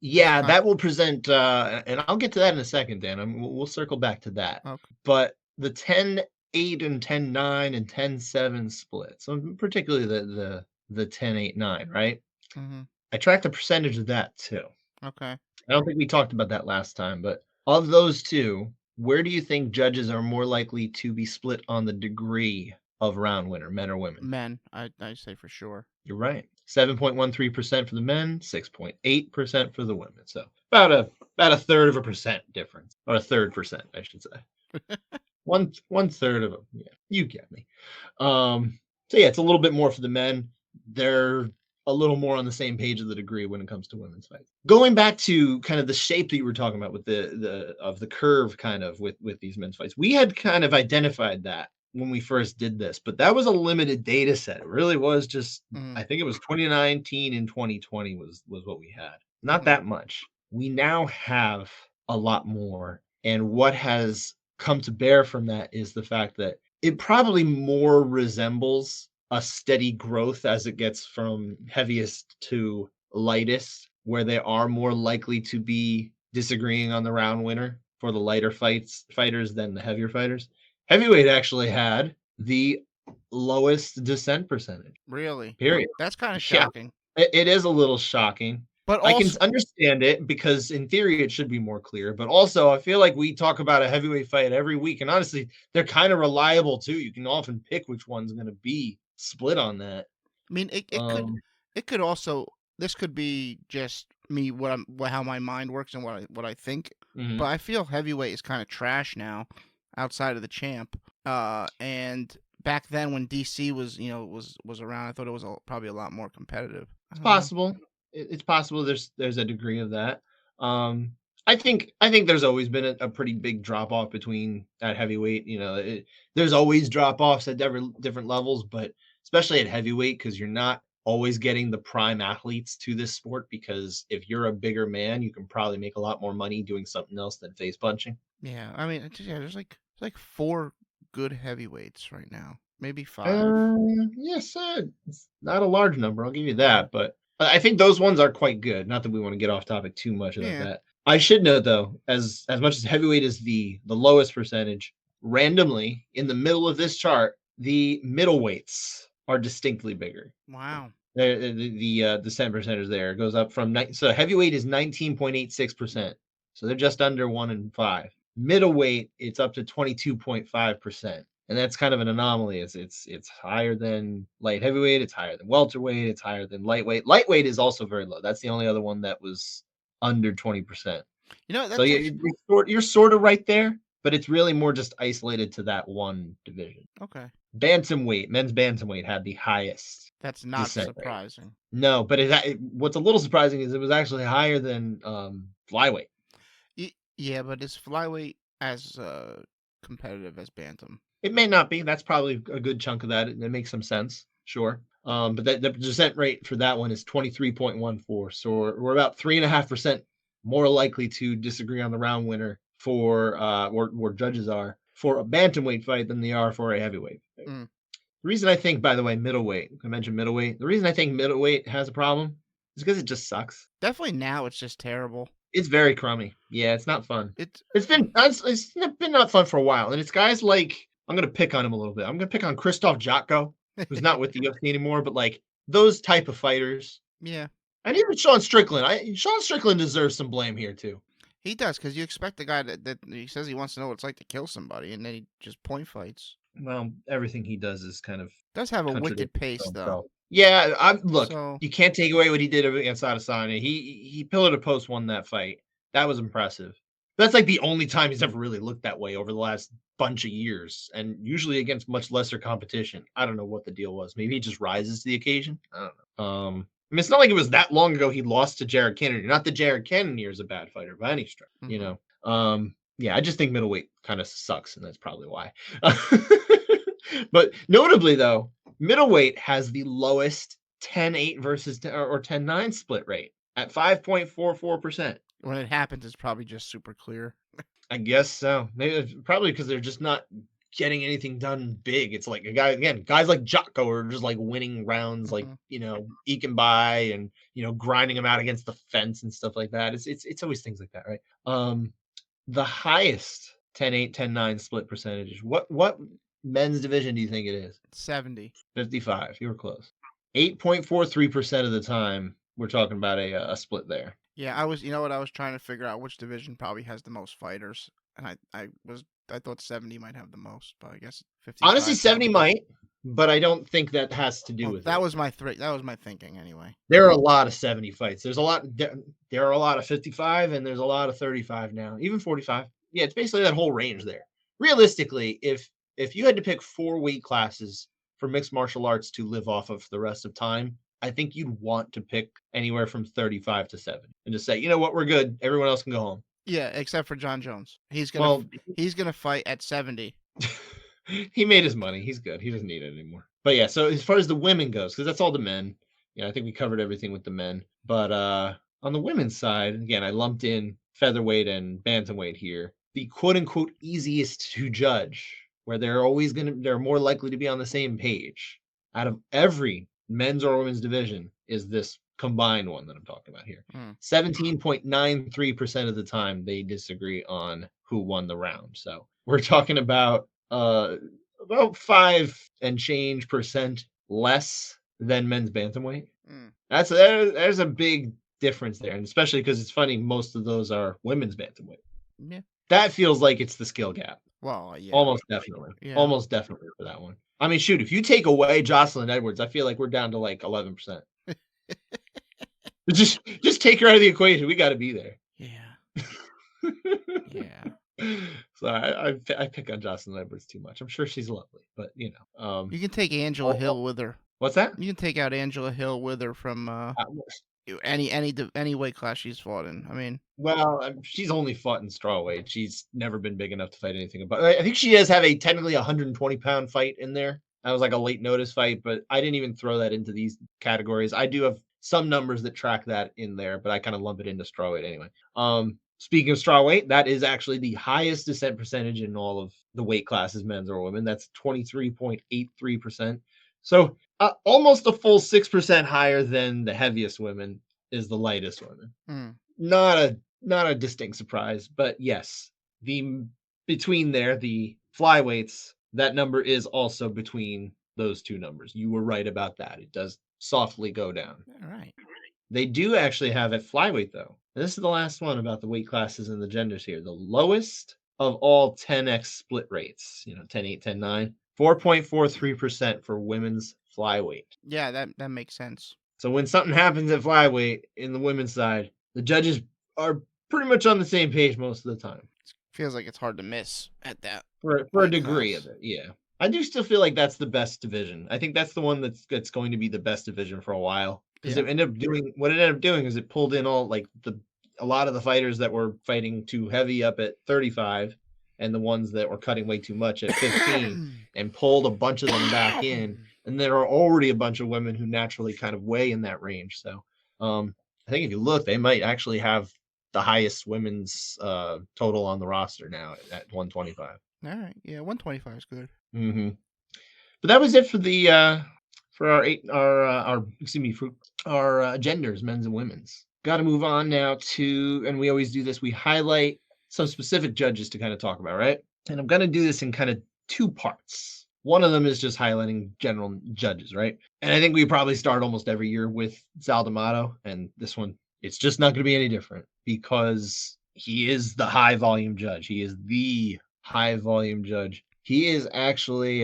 Yeah, that will present, and I'll get to that in a second, Dan. We'll circle back to that. Okay. But the 10-8 and 10-9 and 10-7 split, so particularly the 10-8-9, right? Mm-hmm. I tracked the percentage of that too. Okay. I don't think we talked about that last time, but of those two, where do you think judges are more likely to be split on the degree of round winner, men or women? Men, I say for sure. You're right. 7.13% for the men, 6.8% for the women. So about a third of a percent difference, or a third percent, I should say. one third of them. Yeah, you get me. So yeah, it's a little bit more for the men. They're a little more on the same page of the degree when it comes to women's fights. Going back to kind of the shape that you were talking about with the curve kind of with these men's fights, we had kind of identified that when we first did this, but that was a limited data set. It really was just, I think it was 2019 and 2020 was what we had. Not that much. We now have a lot more. And what has come to bear from that is the fact that it probably more resembles a steady growth as it gets from heaviest to lightest, where they are more likely to be disagreeing on the round winner for the lighter fighters than the heavier fighters. Heavyweight actually had the lowest dissent percentage. Really? Period. That's kind of Yeah, shocking. it is a little shocking. But I can also, understand it because in theory it should be more clear, but also I feel like we talk about a heavyweight fight every week, and honestly, they're kind of reliable too. You can often pick which one's going to be split on that. I mean, it could also, this could be just me, how my mind works and what I think. But I feel heavyweight is kind of trash now, outside of the champ. And back then when DC was was around, I thought it was probably a lot more competitive. It's possible. It's possible there's a degree of that. I think there's always been a pretty big drop off between at heavyweight. There's always drop offs at different levels, but especially at heavyweight because you're not always getting the prime athletes to this sport. Because if you're a bigger man, you can probably make a lot more money doing something else than face punching. Yeah, I mean, there's like 4 good heavyweights right now, maybe 5. Yes, it's not a large number. I'll give you that, but I think those ones are quite good. Not that we want to get off topic too much about that. I should note though, as much as heavyweight is the lowest percentage, randomly in the middle of this chart, the middleweights are distinctly bigger. Wow. The dissent percentage there goes up from so heavyweight is 19.86%. So they're just under 1 in 5. Middleweight, it's up to 22.5%. And that's kind of an anomaly. It's higher than light heavyweight, it's higher than welterweight, it's higher than lightweight. Lightweight is also very low. That's the only other one that was under 20%. That's so you're sort of right there, but it's really more just isolated to that one division. Okay. Bantamweight, men's bantamweight had the highest. That's not surprising. Rate. No, but what's a little surprising is it was actually higher than flyweight. Yeah, but is flyweight as competitive as bantam? It may not be. That's probably a good chunk of that. It makes some sense. Sure. But the dissent rate for that one is 23.14. So we're about 3.5% more likely to disagree on the round winner for where judges are for a bantamweight fight than they are for a heavyweight fight. The reason I think, by the way, middleweight, I mentioned middleweight. The reason I think middleweight has a problem is because it just sucks. Definitely now it's just terrible. It's very crummy. Yeah, it's not fun. It's been not fun for a while. And it's guys like, I'm going to pick on him a little bit. I'm going to pick on Krzysztof Jotko, who's not with the UFC anymore, but like those type of fighters. Yeah. And even Sean Strickland. Sean Strickland deserves some blame here too. He does, because you expect the guy that he says he wants to know what it's like to kill somebody, and then he just point fights. Well, everything he does is kind of does have a wicked pace, though. Yeah, look, you can't take away what he did against Adesanya. He pillar to post won that fight. That was impressive. That's like the only time he's ever really looked that way over the last bunch of years, and usually against much lesser competition. I don't know what the deal was. Maybe he just rises to the occasion. I don't know. I mean, it's not like it was that long ago he lost to Jared Cannonier. Not that Jared Cannonier is a bad fighter by any stretch, Yeah, I just think middleweight kind of sucks, and that's probably why. But notably, though, middleweight has the lowest 10-8 versus or 10-9 split rate at 5.44%. When it happens, it's probably just super clear. I guess so. Maybe probably because they're just not getting anything done big. It's like guys like Jotko are just like winning rounds, like eking by and grinding them out against the fence and stuff like that. It's always things like that, right? The highest 10-8, 10-9 split percentage. What men's division do you think it is? 70. 55. You were close. 8.43% of the time we're talking about a split there. Yeah, I was trying to figure out which division probably has the most fighters, and I thought 70 might have the most, but I guess 50. Honestly, 70 might, but I don't think that has to do with that. Was my that was my thinking anyway. There are a lot of 70 fights. There are a lot of 55, and there's a lot of 35 now, even 45. Yeah, it's basically that whole range there. Realistically, if you had to pick 4 weight classes for mixed martial arts to live off of for the rest of time, I think you'd want to pick anywhere from 35 to 70 and just say, you know what, we're good. Everyone else can go home. Yeah, except for John Jones. Well, He's gonna fight at 70. he made his money. He's good. He doesn't need it anymore. But yeah, so as far as the women goes, because that's all the men. Yeah, I think we covered everything with the men. But on the women's side, again, I lumped in featherweight and bantamweight here. The quote unquote easiest to judge, where they're more likely to be on the same page out of every men's or women's division, is this combined one that I'm talking about here. 17.93% of the time they disagree on who won the round. So we're talking about 5 and change percent less than men's bantamweight. There's a big difference there, and especially because it's funny, most of those are women's bantamweight. Yeah. That feels like it's the skill gap. Well, yeah. Almost definitely. Yeah. Almost definitely for that one. I mean, shoot, if you take away Jocelyn Edwards, I feel like we're down to like 11%. Just take her out of the equation. We got to be there. Yeah. Yeah. So I pick on Jocelyn Edwards too much. I'm sure she's lovely, but you know. You can take Angela Hill with her. What's that? You can take out Angela Hill with her from any weight class she's fought in. I mean, well, she's only fought in strawweight. She's never been big enough to fight anything about. I think she does have a technically 120-pound fight in there. That was like a late notice fight, but I didn't even throw that into these categories. I do have some numbers that track that in there, but I kind of lump it into strawweight anyway. Speaking of strawweight, that is actually the highest descent percentage in all of the weight classes, men's or women. That's 23.83%. So almost a full 6% higher than the heaviest women is the lightest women. Not a distinct surprise, but yes, between there, the flyweights, that number is also between those two numbers. You were right about that. It does softly go down. All right. They do actually have at flyweight, though. This is the last one about the weight classes and the genders here. The lowest of all 10x split rates, 10-8, 10-9, 4.43% for women's flyweight. Yeah, that makes sense. So when something happens at flyweight in the women's side, the judges are pretty much on the same page most of the time. Feels like it's hard to miss at that. For a degree of it, yeah. I do still feel like that's the best division. I think that's the one that's going to be the best division for a while. Because it ended up doing is it pulled in all like a lot of the fighters that were fighting too heavy up at 35 and the ones that were cutting way too much at 15 and pulled a bunch of them back in. And there are already a bunch of women who naturally kind of weigh in that range. So I think if you look, they might actually have the highest women's total on the roster now at 125. All right. Yeah, 125 is good. Mm-hmm. But that was it for the for our genders, men's and women's. Got to move on now to, and we always do this, we highlight some specific judges to kind of talk about, right? And I'm going to do this in kind of two parts. One of them is just highlighting general judges, right? And I think we probably start almost every year with Sal D'Amato, and this one, it's just not going to be any different because he is the high volume judge. He is the high volume judge. He is actually,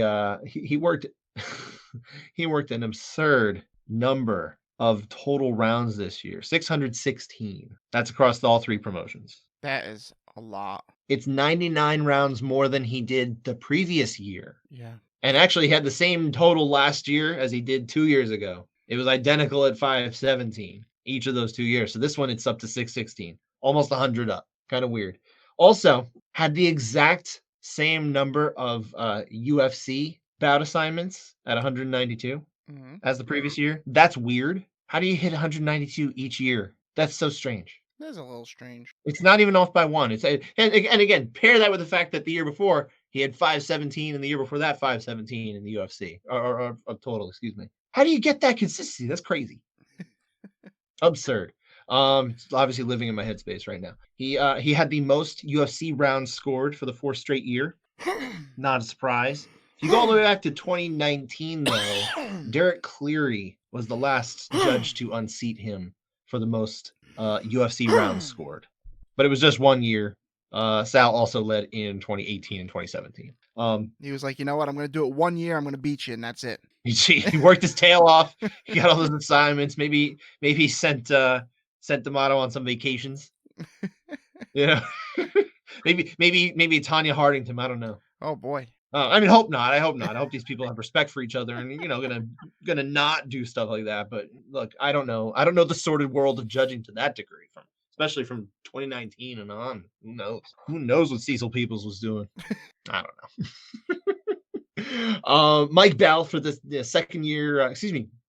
he worked he worked an absurd number of total rounds this year, 616. That's across all three promotions. That is a lot. It's 99 rounds more than he did the previous year. Yeah. And actually had the same total last year as he did 2 years ago. It was identical at 517 each of those 2 years. So this one, it's up to 616, almost 100 up. Kind of weird. Also, had the exact same number of UFC bout assignments at 192 as the previous year. That's weird. How do you hit 192 each year? That's so strange. That's a little strange. It's not even off by one. And again, pair that with the fact that the year before he had 517 and the year before that 517 in the UFC or total, excuse me. How do you get that consistency? That's crazy. Absurd. Obviously living in my headspace right now. He had the most UFC rounds scored for the 4th straight year. Not a surprise. If you go all the way back to 2019, though, Derek Cleary was the last judge to unseat him for the most UFC rounds scored. But it was just 1 year. Sal also led in 2018 and 2017. He was like, you know what? I'm going to do it 1 year. I'm going to beat you, and that's it. He worked his tail off. He got all those assignments. Maybe he sent D'Amato on some vacations. Yeah. maybe Tanya Hardington. I don't know. Oh boy. I mean, hope not. I hope not. I hope these people have respect for each other and gonna not do stuff like that. But look, I don't know. I don't know the sordid world of judging to that degree, especially from 2019 and on. Who knows? Who knows what Cecil Peoples was doing? I don't know. Mike Bell for the second year,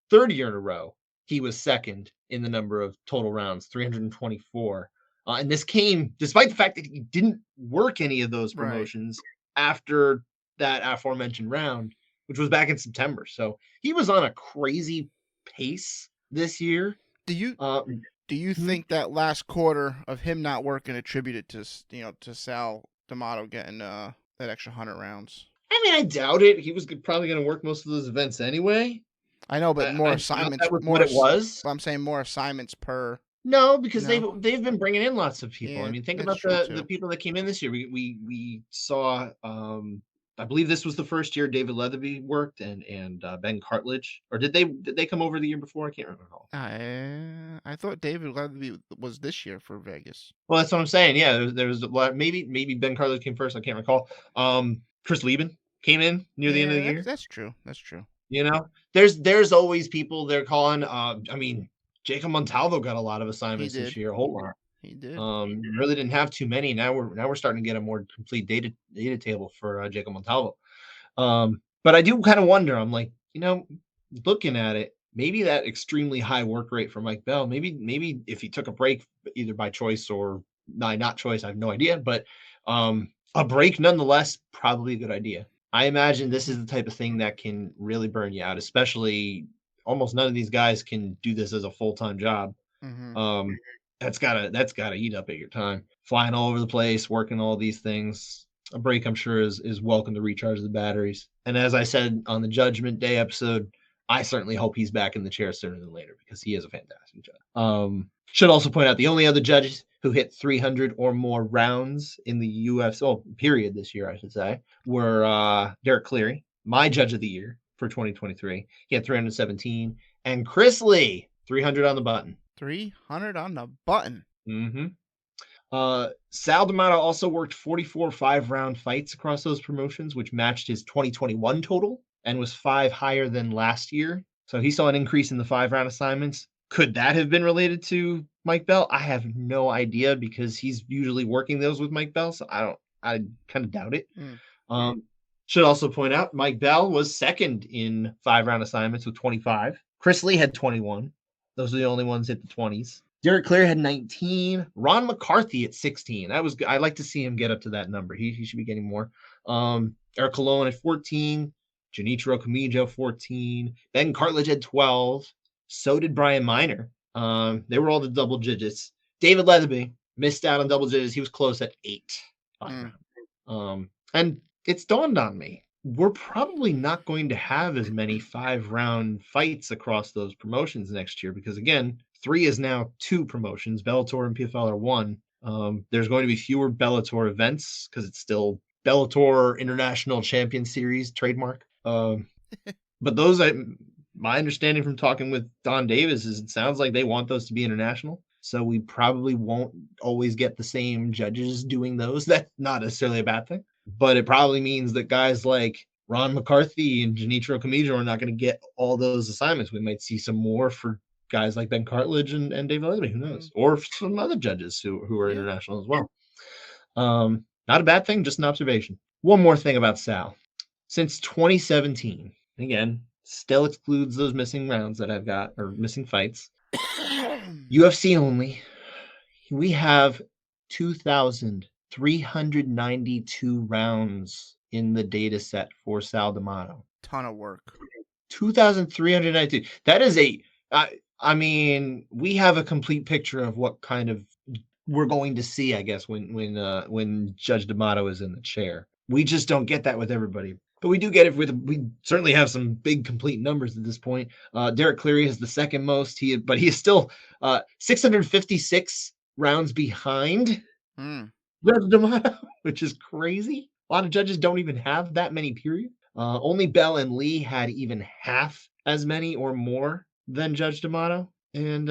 third year in a row, he was second in the number of total rounds, 324. And this came despite the fact that he didn't work any of those Right. promotions after that aforementioned round, which was back in September. So he was on a crazy pace this year. Do you Um, do you hmm, think that last quarter of him not working attributed to to Sal D'Amato getting that extra 100 rounds? I mean, I doubt it. He was probably going to work most of those events anyway. I know, but more I doubt assignments, that was what it was. But I'm saying more assignments per. No, because No. they've been bringing in lots of people. I Yeah, mean, think that's about true the too. people that came in this year. We saw I believe this was the first year David Leatherby worked and Ben Cartledge, or did they come over the year before? I can't recall. I thought David Leatherby was this year for Vegas. Well, that's what I'm saying. Yeah, there was a lot. Maybe Ben Cartledge came first. I can't recall. Chris Lieben came in near the end of Yeah, the year. that's true. That's true. There's always people they're calling. I mean, Jacob Montalvo got a lot of He assignments this did. year. A whole lot. He did. Really didn't have too many. Now we're starting to get a more complete data table for Jacob Montalvo. But I do kind of wonder. I'm like, looking at it, maybe that extremely high work rate for Mike Bell. Maybe if he took a break, either by choice or not choice, I have no idea. But a break nonetheless, probably a good idea. I imagine this is the type of thing that can really burn you out, especially almost none of these guys can do this as a full-time job. Mm-hmm. Um, that's gotta eat up at your time. Flying all over the place, working all these things. A break, I'm sure, is welcome to recharge the batteries. And as I said on the Judgment Day episode, I certainly hope he's back in the chair sooner than later because he is a fantastic judge. Should also point out the only other judges who hit 300 or more rounds in the UFC period this year, I should say, were Derek Cleary, my judge of the year for 2023. He had 317, and Chris Lee, 300 on the button. 300 on the button. Mm-hmm. Sal D'Amato also worked 44 5-round fights across those promotions, which matched his 2021 total and was 5 higher than last year. So he saw an increase in the 5-round assignments. Could that have been related to Mike Bell? I have no idea because he's usually working those with Mike Bell, so I kind of doubt it. Should also point out Mike Bell was second in 5-round assignments with 25. Chris Lee had 21. Those are the only ones hit the 20s. Derek Cleary had 19. Ron McCarthy at 16. I'd like to see him get up to that number. He should be getting more. Eric Colon at 14. Genichiro Kamijo 14. Ben Cartledge had 12. So did Brian Miner. They were all the double digits. David Leatherby missed out on double digits. He was close at 8. And it's dawned on me, we're probably not going to have as many 5-round fights across those promotions next year because, again, 3 is now 2 promotions. Bellator and PFL are 1. There's going to be fewer Bellator events because it's still Bellator International Champion Series trademark. But my understanding from talking with Don Davis is it sounds like they want those to be international. So we probably won't always get the same judges doing those. That's not necessarily a bad thing. But it probably means that guys like Ron McCarthy and Genichiro Kamijo are not going to get all those assignments. We might see some more for guys like Ben Cartledge and David Leatherby, who knows? Or some other judges who are international as well. Not a bad thing, just an observation. One more thing about Sal. Since 2017, again, still excludes those missing rounds that I've got, or missing fights. UFC only, we have 2,392 rounds in the data set for Sal D'Amato. Ton of work. 2,392. That is I mean, we have a complete picture of what kind of we're going to see, I guess, when Judge D'Amato is in the chair. We just don't get that with everybody. But we do get it we certainly have some big complete numbers at this point. Derek Cleary is the second most. But he is still 656 rounds behind Judge D'Amato, which is crazy. A lot of judges don't even have that many, period. Only Bell and Lee had even half as many or more than Judge D'Amato. And,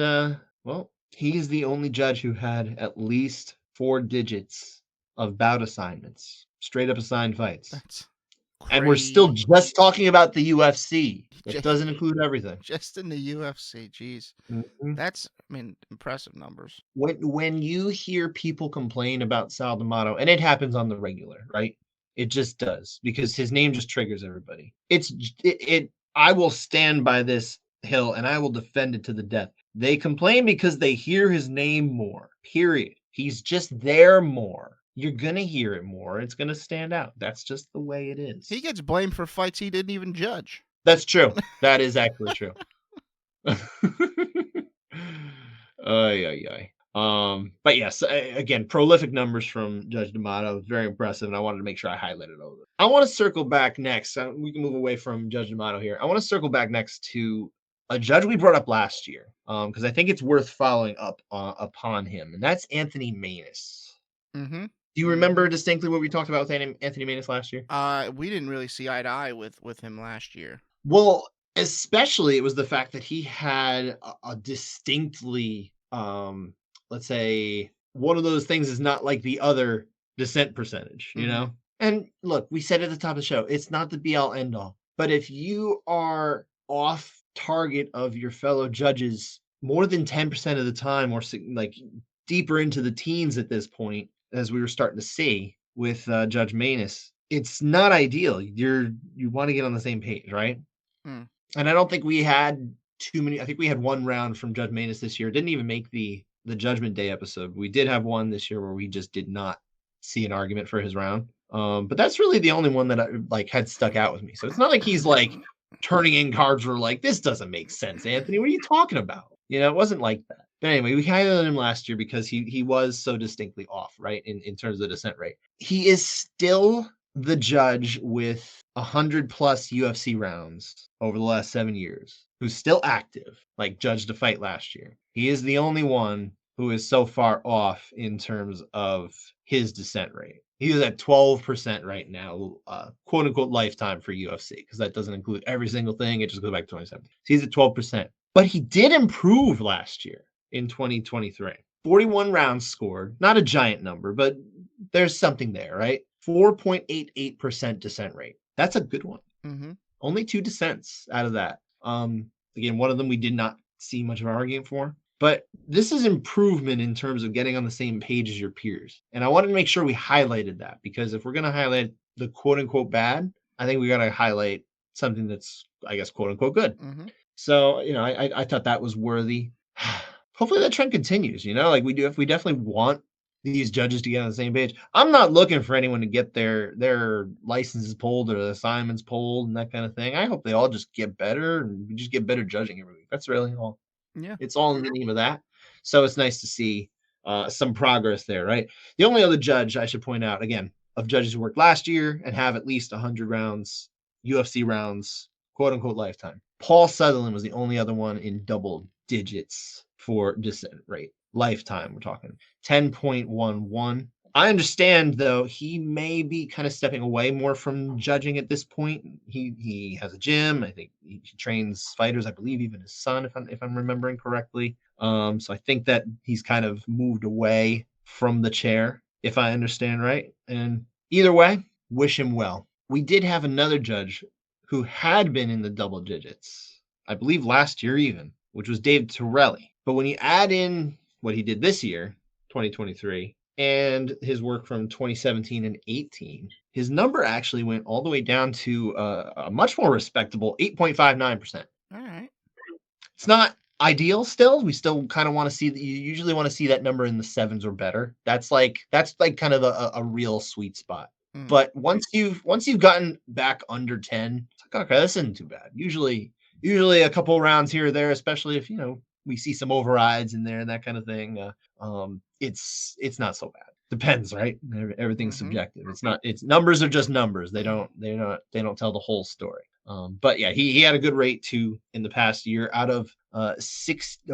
well, he is the only judge who had at least 4 digits of bout assignments, straight up assigned fights. And we're still just talking about the UFC. That just, doesn't include everything. just in the UFC. Jeez, that's impressive numbers. When you hear people complain about Sal D'Amato, and it happens on the regular, right? It just does because his name just triggers everybody. I will stand by this hill and I will defend it to the death. They complain because they hear his name more. Period. He's just there more. You're gonna hear it more. It's gonna stand out. That's just the way it is. He gets blamed for fights he didn't even judge. That's true. That is actually true. But yes, again, prolific numbers from Judge D'Amato, very impressive, and I wanted to make sure I highlighted all of it. I want to circle back next. We can move away from Judge D'Amato here. I want to circle back next to a judge we brought up last year, because I think it's worth following up upon him, and that's Anthony Maness. Mm-hmm. Do you remember distinctly what we talked about with Anthony Maness last year? We didn't really see eye to eye with him last year. Well, especially it was the fact that he had a distinctly, let's say, one of those things is not like the other dissent percentage, you know? And look, we said at the top of the show, it's not the be all end all. But if you are off target of your fellow judges more than 10% of the time, or like deeper into the teens at this point, as we were starting to see with Judge Maness, it's not ideal. You want to get on the same page, right? And I don't think we had too many. I think we had one round from Judge Maness this year. It didn't even make the Judgment Day episode. We did have one this year where we just did not see an argument for his round. But that's really the only one that I had stuck out with me. So it's not like he's like turning in cards where like, this doesn't make sense, Anthony. What are you talking about? It wasn't like that. But anyway, we highlighted him last year because he was so distinctly off, right, in terms of the dissent rate. He is still the judge with 100 plus UFC rounds over the last 7 years, who's still active, like judged a fight last year. He is the only one who is so far off in terms of his dissent rate. He is at 12% right now, quote unquote lifetime for UFC, because that doesn't include every single thing. It just goes back to 2017. So he's at 12%. But he did improve last year in 2023. 41 rounds scored, not a giant number, but there's something there, right? 4.88% dissent rate. That's a good one. Only 2 dissents out of that. Again, one of them we did not see much of an argument for. But this is improvement in terms of getting on the same page as your peers. And I wanted to make sure we highlighted that, because if we're going to highlight the quote unquote bad, I think we got to highlight something that's, I guess, quote unquote good. So, I thought that was worthy. Hopefully that trend continues, like we definitely want these judges to get on the same page. I'm not looking for anyone to get their licenses pulled or their assignments pulled and that kind of thing. I hope they all just get better and we just get better judging every week. That's really all. Yeah, it's all in the name of that. So it's nice to see some progress there, right? The only other judge I should point out, again, of judges who worked last year and have at least 100 rounds, UFC rounds, quote unquote lifetime. Paul Sutherland was the only other one in double digits for dissent rate. Lifetime, we're talking 10.11. I understand, though, he may be kind of stepping away more from judging at this point. He has a gym. I think he trains fighters. I believe even his son, if I'm remembering correctly. So I think that he's kind of moved away from the chair, if I understand right. And either way, wish him well. We did have another judge who had been in the double digits, I believe last year even, which was Dave Torelli. But when you add in what he did this year, 2023, and his work from 2017 and 18, his number actually went all the way down to a much more respectable 8.59%. All right. It's not ideal still. We still kind of want to see that. You usually want to see that number in the 7s or better. That's like kind of a real sweet spot. But once you've gotten back under 10, it's like, okay, this isn't too bad. Usually a couple rounds here or there, especially if we see some overrides in there and that kind of thing. It's not so bad. Depends, right? Everything's subjective. It's numbers are just numbers. They don't tell the whole story. But yeah, he had a good rate too in the past year. Out of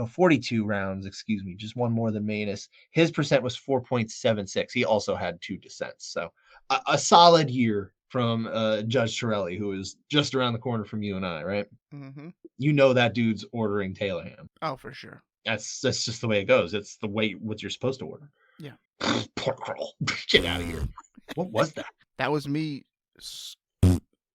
42 rounds, just one more than Maness. His percent was 4.76. He also had 2 dissents. So a solid year from Judge Torelli, who is just around the corner from you and I, right? That dude's ordering Taylor ham. Oh, for sure. That's just the way it goes. It's the way what you're supposed to order. Yeah. Pork roll. Get out of here. What was that? That was me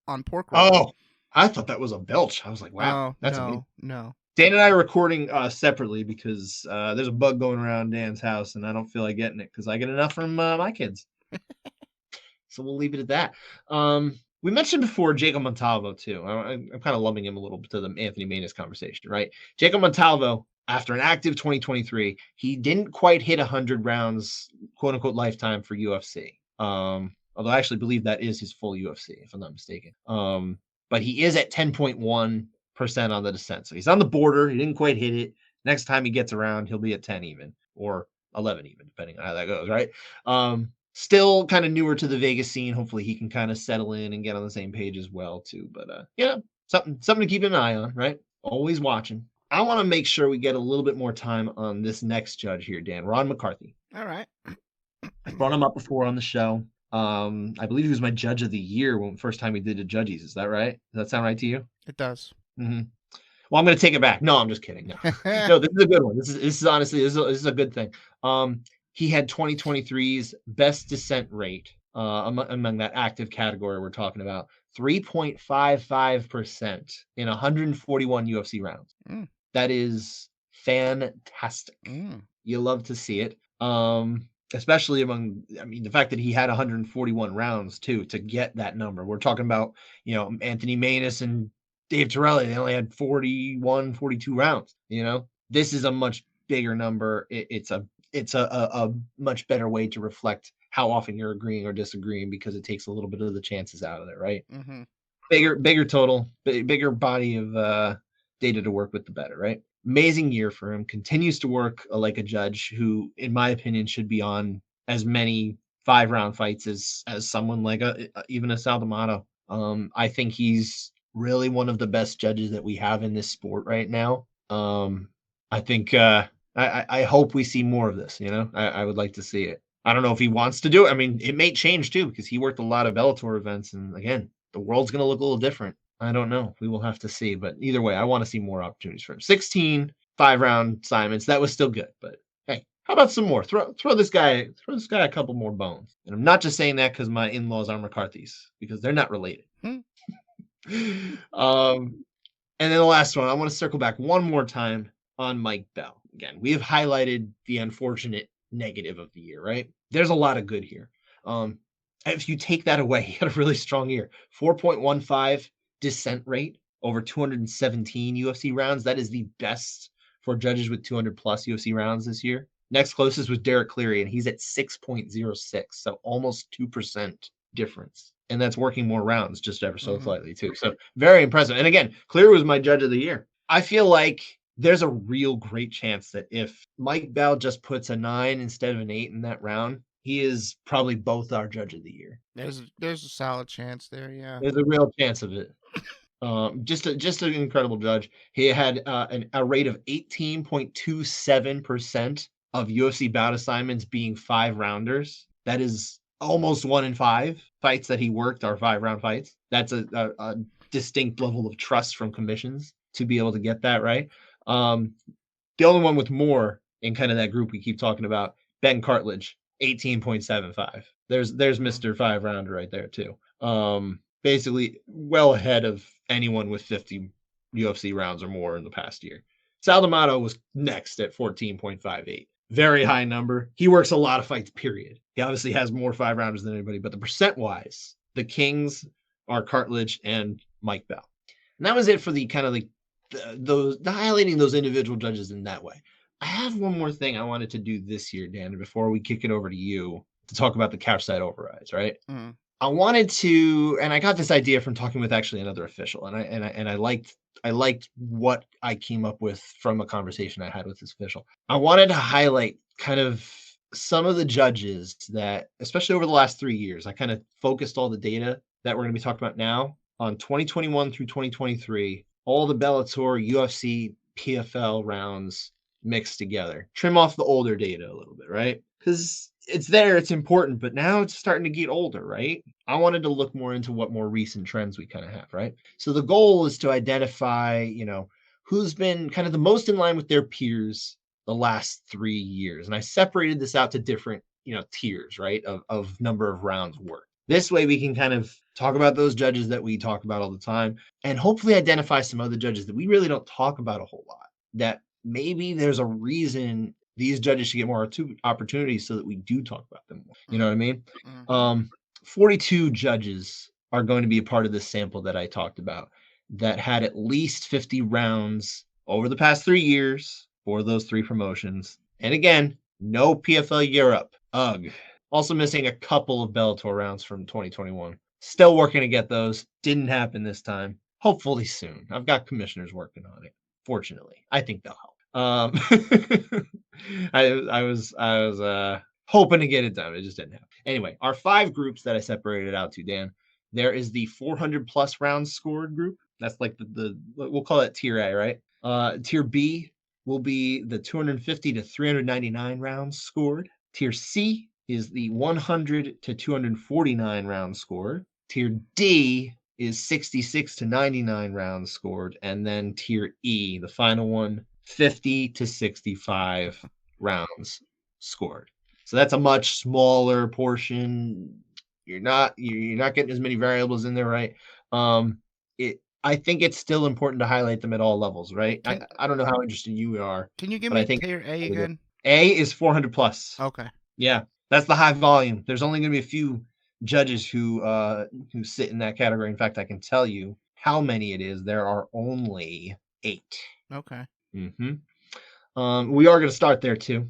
on pork ribs. Oh, I thought that was a belch. I was like, wow, Oh, that's amazing. no. Dan and I are recording separately because there's a bug going around Dan's house, and I don't feel like getting it because I get enough from my kids. So we'll leave it at that. We mentioned before Jacob Montalvo too. I'm kind of lumping him a little bit to the Anthony Manus conversation, right? Jacob Montalvo, after an active 2023, he didn't quite hit 100 rounds, quote unquote, lifetime for UFC. Although I actually believe that is his full UFC, if I'm not mistaken. But he is at 10.1% on the descent. So he's on the border. He didn't quite hit it. Next time he gets around, he'll be at 10 even or 11 even, depending on how that goes, right? Still kind of newer to the Vegas scene. Hopefully he can kind of settle in and get on the same page as well too. But yeah, something to keep an eye on, right? Always watching. I want to make sure we get a little bit more time on this next judge here, Dan. Ron McCarthy. All right. I brought him up before on the show. I believe he was my judge of the year when first time we did the judges. Is that right? Does that sound right to you? It does. Mm-hmm. Well, I'm going to take it back. No, I'm just kidding. No, no, this is a good one. This is honestly this is a good thing. He had 2023's best descent rate among that active category we're talking about, 3.55% in 141 UFC rounds. That is fantastic. You love to see it. Especially among, I mean, the fact that he had 141 rounds too to get that number. We're talking about, Anthony Manus and Dave Torelli. They only had 41, 42 rounds. This is a much bigger number. It's a much better way to reflect how often you're agreeing or disagreeing because it takes a little bit of the chances out of it, right? Mm-hmm. Bigger total, bigger body of data to work with, the better, right? Amazing year for him. Continues to work like a judge who, in my opinion, should be on as many 5-round fights as someone like even a Sal D'Amato. I think he's really one of the best judges that we have in this sport right now. I think I hope we see more of this. I would like to see it. I don't know if he wants to do it. I mean, it may change too because he worked a lot of Bellator events, and again, the world's going to look a little different. I don't know. We will have to see. But either way, I want to see more opportunities for him. 16 5-round Simons. That was still good. But hey, how about some more? Throw this guy a couple more bones. And I'm not just saying that because my in-laws are McCarthy's, because they're not related. And then the last one, I want to circle back one more time on Mike Bell. Again, we have highlighted the unfortunate negative of the year, right? There's a lot of good here. If you take that away, he had a really strong year. 4.15 descent rate over 217 UFC rounds. That is the best for judges with 200 plus UFC rounds this year. Next closest was Derek Cleary, and he's at 6.06, so almost 2% difference. And that's working more rounds just ever so slightly too. So very impressive. And again, Cleary was my judge of the year. I feel like there's a real great chance that if Mike Bell just puts a 9 instead of an 8 in that round, he is probably both our judge of the year. There's a solid chance there, yeah. There's a real chance of it. Just an incredible judge. He had a rate of 18.27% of UFC bout assignments being 5-rounders. That is almost 1 in 5 fights that he worked are 5-round fights. That's a distinct level of trust from commissions to be able to get that right. The only one with more in kind of that group we keep talking about, Ben Cartledge, 18.75. There's Mr. 5-rounder right there too. Basically well ahead of anyone with 50 UFC rounds or more in the past year. Sal D'Amato was next at 14.58. Very high number. He works a lot of fights, period. He obviously has more 5-rounders than anybody, but the percent-wise, the kings are Cartledge and Mike Bell. And that was it for the kind of those highlighting those individual judges in that way. I have one more thing I wanted to do this year, Dan, before we kick it over to you to talk about the couch side overrides, right? I wanted to, and I got this idea from talking with actually another official, and I liked what I came up with from a conversation I had with this official. I wanted to highlight kind of some of the judges that, especially over the last 3 years, I kind of focused all the data that we're going to be talking about now on 2021 through 2023, all the Bellator, UFC, PFL rounds mixed together. Trim off the older data a little bit, right? Because it's there, it's important, but now it's starting to get older, right? I wanted to look more into what more recent trends we kind of have, right? So the goal is to identify, who's been kind of the most in line with their peers the last 3 years. And I separated this out to different, tiers, right, of number of rounds worked. This way we can kind of talk about those judges that we talk about all the time and hopefully identify some other judges that we really don't talk about a whole lot, that maybe there's a reason these judges should get more opportunities so that we do talk about them more. You know what I mean? Mm-hmm. 42 judges are going to be a part of this sample that I talked about that had at least 50 rounds over the past 3 years for those three promotions. And again, no PFL Europe. Ugh. Also missing a couple of Bellator rounds from 2021. Still working to get those. Didn't happen this time. Hopefully soon. I've got commissioners working on it. Fortunately, I think they'll help. I was hoping to get it done. It just didn't happen. Anyway, our 5 groups that I separated out to, Dan. There is the 400 plus rounds scored group. That's like the we'll call it tier A, right? Tier B will be the 250 to 399 rounds scored. Tier C is the 100 to 249 rounds scored. Tier D is 66 to 99 rounds scored. And then tier E, the final one, 50 to 65 rounds scored. So that's a much smaller portion. You're not getting as many variables in there, right? I think it's still important to highlight them at all levels, right? I don't know how interested you are, Can you give but I me think tier A again? A is 400 plus. Okay. Yeah, that's the high volume. There's only going to be a few judges who sit in that category. In fact, I can tell you how many it is. There are only 8. Okay. Mm-hmm. We are going to start there too.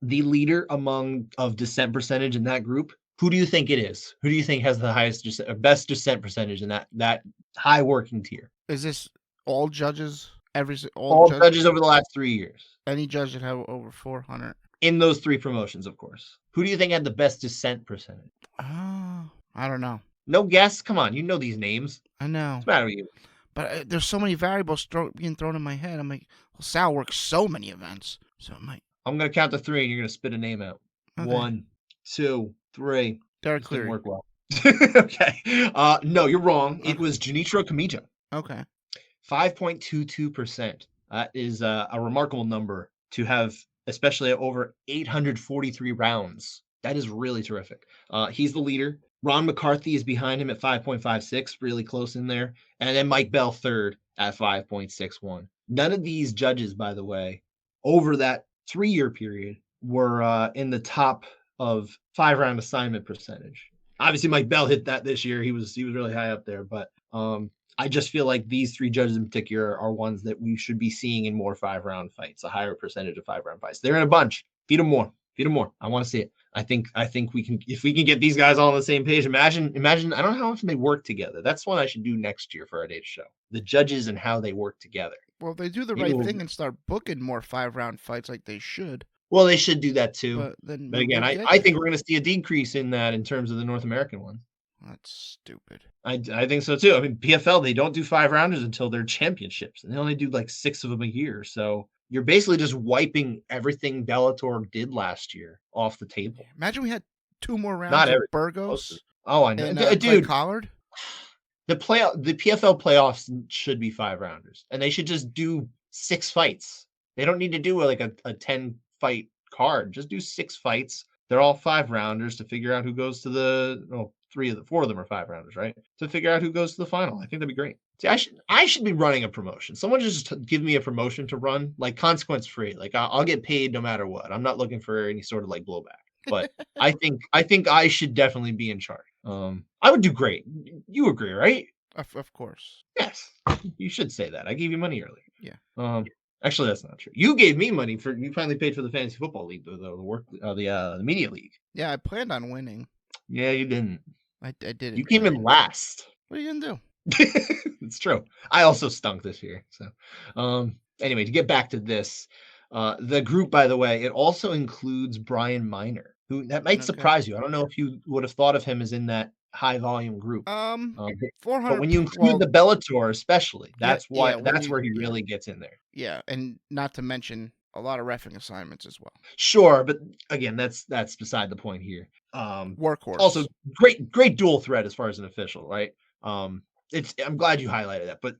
The leader of dissent percentage in that group. Who do you think it is? Who do you think has the highest best dissent percentage in that high working tier? Is this all judges? All judges over the last 3 years. Any judge that have over 400 in those 3 promotions, of course. Who do you think had the best dissent percentage? Oh, I don't know. No guess? Come on, you know these names. I know. What's the matter with you? But there's so many variables being thrown in my head. I'm like, well, Sal works so many events. So I'm going to count to 3 and you're going to spit a name out. Okay. 1, 2, 3. Derek Cleary. Didn't work well. Okay. No, you're wrong. Okay. It was Junichiro Kamijo. Okay. 5.22%. That is a remarkable number to have, especially at over 843 rounds. That is really terrific. He's the leader. Ron McCarthy is behind him at 5.56, really close in there. And then Mike Bell third at 5.61. None of these judges, by the way, over that 3-year period were in the top of 5-round assignment percentage. Obviously, Mike Bell hit that this year. He was really high up there, but I just feel like these 3 judges in particular are ones that we should be seeing in more 5-round fights, a higher percentage of 5-round fights. They're in a bunch. Feed them more. I want to see it. I think we can, if we can get these guys all on the same page. Imagine. I don't know how often they work together. That's what I should do next year for our data show. The judges and how they work together. Well, if they do the right thing and start booking more 5-round fights like they should. Well, they should do that too. But again, I think we're going to see a decrease in that in terms of the North American one. That's stupid. I think so too. I mean, PFL, they don't do 5-rounders until their championships, and they only do like 6 of them a year. So you're basically just wiping everything Bellator did last year off the table. Imagine we had 2 more rounds of Burgos. Oh, I know, and, dude. Collard. The PFL playoffs should be 5-rounders, and they should just do 6 fights. They don't need to do like a 10-fight card. Just do 6 fights. They're all 5-rounders to figure out who goes to the 4 of them are 5-rounders, right? To figure out who goes to the final. I think that'd be great. See, I should be running a promotion. Someone just give me a promotion to run, like consequence free. Like I'll get paid no matter what. I'm not looking for any sort of like blowback. But I think I should definitely be in charge. I would do great. You agree, right? Of course. Yes. You should say that. I gave you money earlier. Yeah. Actually, that's not true. You gave me money you finally paid for the fantasy football league, the media league. Yeah, I planned on winning. Yeah, you didn't. I didn't. You came in last. What are you gonna do? It's true. I also stunk this year. So, anyway, to get back to this, the group, by the way, it also includes Brian Miner, who that might surprise you. I don't know if you would have thought of him as in that high volume group. 400. But when you include the Bellator, especially, that's where he really gets in there. Yeah, and not to mention a lot of reffing assignments as well. Sure, but again, that's beside the point here. Workhorse. Also, great dual threat as far as an official, right? I'm glad you highlighted that, but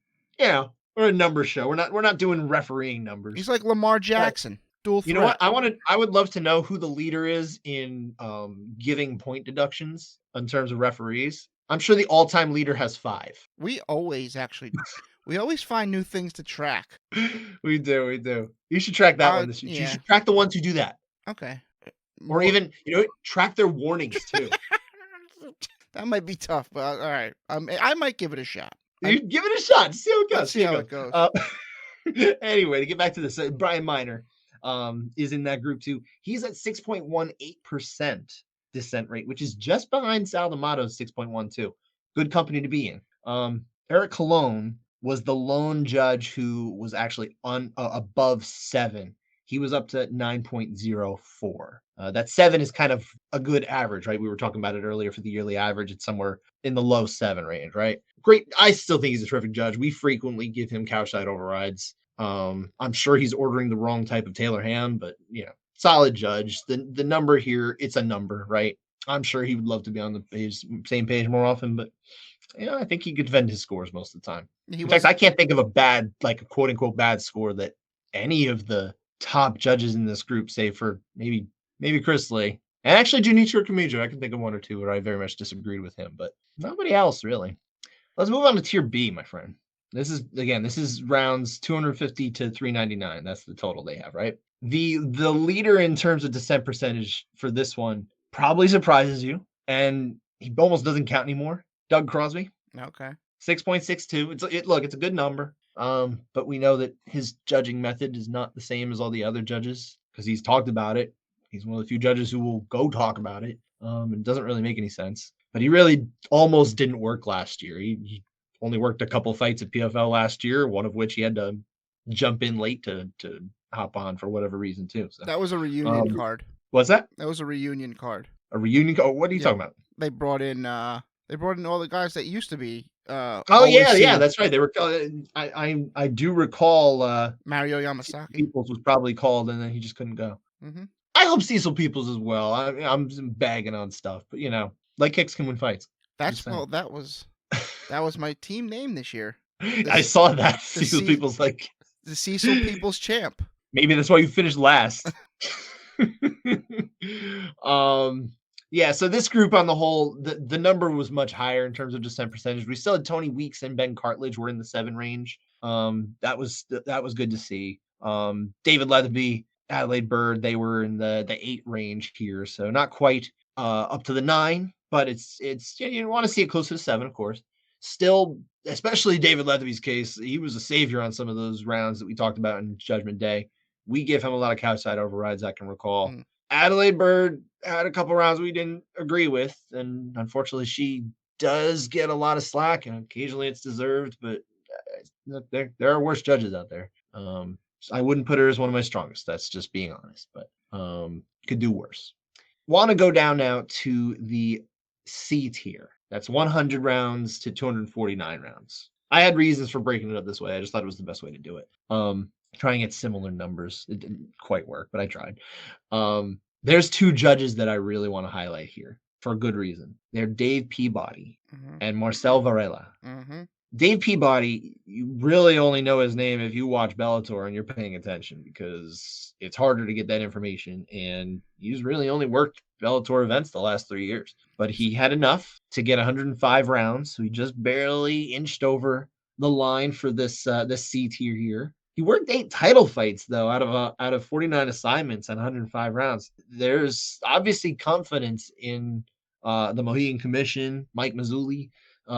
we're a numbers show. We're not doing refereeing numbers. He's like Lamar Jackson. Dual You know what? threat. I would love to know who the leader is in giving point deductions in terms of referees. I'm sure the all-time leader has 5. We always find new things to track. We do, we do. You should track that one this year. You Yeah. should track the ones who do that. Okay. Or More. even, track their warnings too. That might be tough, but all right. I might give it a shot. You give it a shot. See how it goes. Let's see how it goes. Anyway, to get back to this, Brian Miner is in that group too. He's at 6.18% descent rate, which is just behind Sal D'Amato's 6.12. Good company to be in. Eric Colon was the lone judge who was actually above 7. He was up to 9.04. That 7 is kind of a good average, right? We were talking about it earlier for the yearly average. It's somewhere in the low 7 range, right? Great. I still think he's a terrific judge. We frequently give him couch side overrides. I'm sure he's ordering the wrong type of Taylor ham, but solid judge. The number here, it's a number, right? I'm sure he would love to be on the same page more often, but I think he could defend his scores most of the time. In fact, I can't think of a bad, like a quote unquote bad score that any of the top judges in this group, say for maybe Chris Lee and actually Junichiro Kamijo. I can think of one or two where I very much disagreed with him, but nobody else really. Let's move on to tier B, my friend. This is rounds 250 to 399. That's the total they have, right? The leader in terms of descent percentage for this one probably surprises you, and he almost doesn't count anymore. Doug Crosby. Okay. 6.62. Look, it's a good number. But we know that his judging method is not the same as all the other judges because he's talked about it. He's one of the few judges who will go talk about it. It doesn't really make any sense. But he really almost didn't work last year. He only worked a couple fights at PFL last year, one of which he had to jump in late to hop on for whatever reason too. So that was a reunion card. What's that? That was a reunion card. A reunion card? What are you talking about? They brought in all the guys that used to be. Yeah, that's right. They were. I do recall. Mario Yamasaki Peoples was probably called, and then he just couldn't go. Mm-hmm. I hope Cecil Peoples as well. I'm bagging on stuff, but leg kicks can win fights. That was my team name this year. I saw that Cecil Peoples, like the Cecil Peoples champ. Maybe that's why you finished last. Yeah, so this group on the whole, the number was much higher in terms of descent percentage. We still had Tony Weeks and Ben Cartledge were in the 7 range. That was good to see. David Leatherby, Adelaide Bird, they were in the 8 range here, so not quite up to the 9, but it's you want to see it closer to 7, of course. Still, especially David Leatherby's case, he was a savior on some of those rounds that we talked about in Judgment Day. We give him a lot of couch side overrides, I can recall. Adelaide Bird had a couple rounds we didn't agree with, and unfortunately she does get a lot of slack, and occasionally it's deserved, but there are worse judges out there. I wouldn't put her as one of my strongest. That's just being honest, but could do worse. Want to go down now to the C tier. That's 100 rounds to 249 rounds. I had reasons for breaking it up this way. I just thought it was the best way to do it. Trying at similar numbers. It didn't quite work, but I tried. There's 2 judges that I really want to highlight here for a good reason. They're Dave Peabody and Marcel Varela. Dave Peabody, you really only know his name if you watch Bellator and you're paying attention, because it's harder to get that information, and he's really only worked Bellator events the last 3 years. But he had enough to get 105 rounds, so he just barely inched over the line for this C tier here. He worked 8 title fights though out of 49 assignments and 105 rounds. There's obviously confidence in the Mohegan Commission, Mike Mazzulli,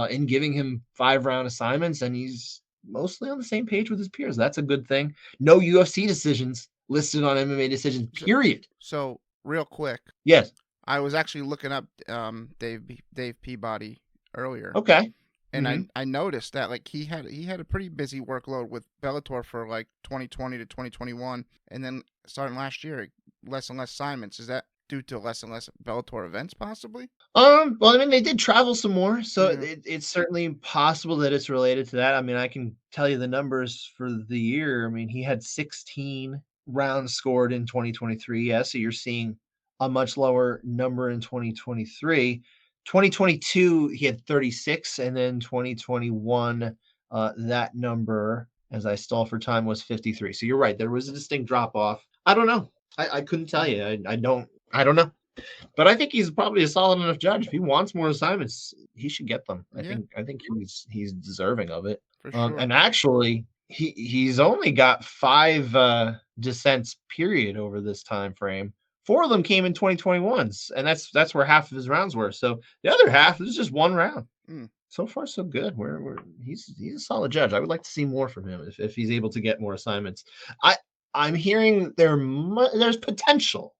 in giving him 5-round assignments, and he's mostly on the same page with his peers. That's a good thing. No UFC decisions listed on MMA decisions, period. So real quick. Yes. I was actually looking up Dave Peabody earlier. Okay. And I noticed that he had a pretty busy workload with Bellator for 2020 to 2021, and then starting last year, less and less assignments. Is that due to less and less Bellator events, possibly? Well, I mean, they did travel some more, so it's certainly possible that it's related to that. I mean, I can tell you the numbers for the year. I mean, he had 16 rounds scored in 2023. Yeah, so you're seeing a much lower number in 2023. 2022, he had 36, and then 2021, that number, as I stall for time, was 53. So you're right, there was a distinct drop off. I don't know. I couldn't tell you. I don't know. But I think he's probably a solid enough judge. If he wants more assignments, he should get them. I Yeah, think I think he's deserving of it. for sure. And actually, he's only got 5 dissents period over this time frame. 4 of them came in 2021s, and that's where half of his rounds were. So the other half is just 1 round. Mm. So far, so good. He's a solid judge. I would like to see more from him if he's able to get more assignments. I'm hearing there's potential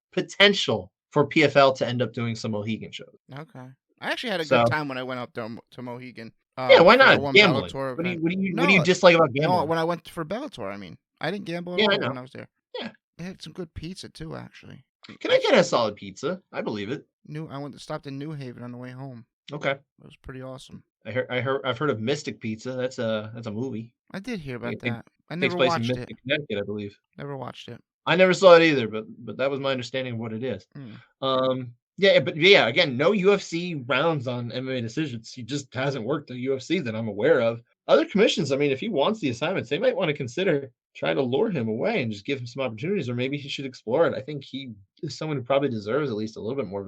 for PFL to end up doing some Mohegan shows. Okay. I actually had a good So time when I went up there to Mohegan. yeah, why For the not? one Gambling. Bellator What do you event. what do you what do you No, dislike about no, gambling? when I went for Bellator, I mean, I didn't gamble at Yeah, I all know. when I was there. Yeah. They had some good pizza too, actually. Can I get a solid pizza? I believe it. I went to stopped in New Haven on the way home. Okay. It was pretty awesome. I've heard of Mystic Pizza. That's a movie. I did hear about It takes that. I takes never place in watched it. Mystic, Connecticut, I believe. Never watched it. I never saw it either, but that was my understanding of what it is. Yeah, but yeah, again, no UFC rounds on MMA decisions. He just hasn't worked the UFC that I'm aware of. Other commissions, I mean, if he wants the assignments, they might want to consider trying to lure him away and just give him some opportunities, or maybe he should explore it. I think he is someone who probably deserves at least a little bit more of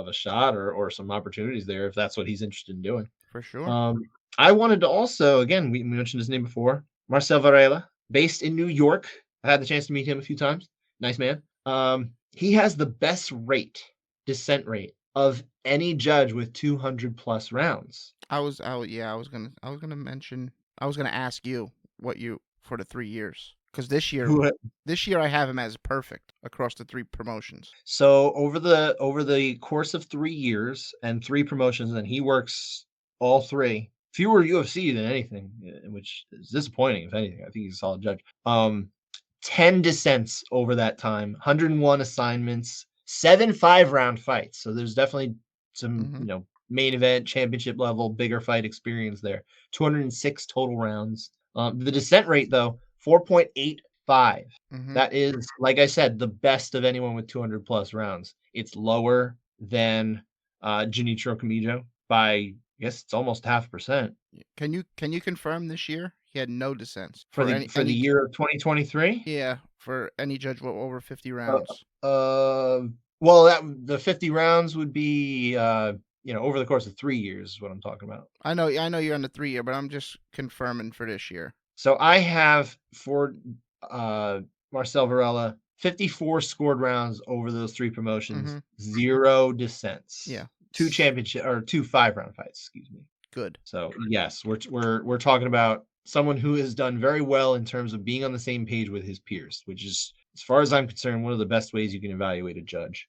a shot or some opportunities there if that's what he's interested in doing. For sure. I wanted to also, again, we mentioned his name before, Marcel Varela, based in New York. I had the chance to meet him a few times. Nice man. He has the best dissent rate of any judge with 200 plus rounds. I was gonna mention. I was gonna ask you what you for the 3 years because this year I have him as perfect across the 3 promotions. So over the course of 3 years and 3 promotions, and he works all 3. Fewer UFC than anything, which is disappointing. If anything, I think he's a solid judge. 10 dissents over that time, 101 assignments, 7 5-round fights. So there's definitely some, main event, championship level, bigger fight experience there. 206 total rounds. The dissent rate, though, 4.85. That is, like I said, the best of anyone with 200 plus rounds. It's lower than Junichiro Kamijo by, I guess it's almost 0.5%. Can you confirm this year he had no dissents For the year of 2023? Yeah, for any judge with over 50 rounds. Well, the 50 rounds would be over the course of 3 years is what I'm talking about. I know you're on the 3 year, but I'm just confirming for this year. So I have for Marcel Varela 54 scored rounds over those 3 promotions, 0 dissents. Yeah. 2 championship or 2 5-round fights, excuse me. Good. So yes, we're talking about someone who has done very well in terms of being on the same page with his peers, which is, as far as I'm concerned, one of the best ways you can evaluate a judge.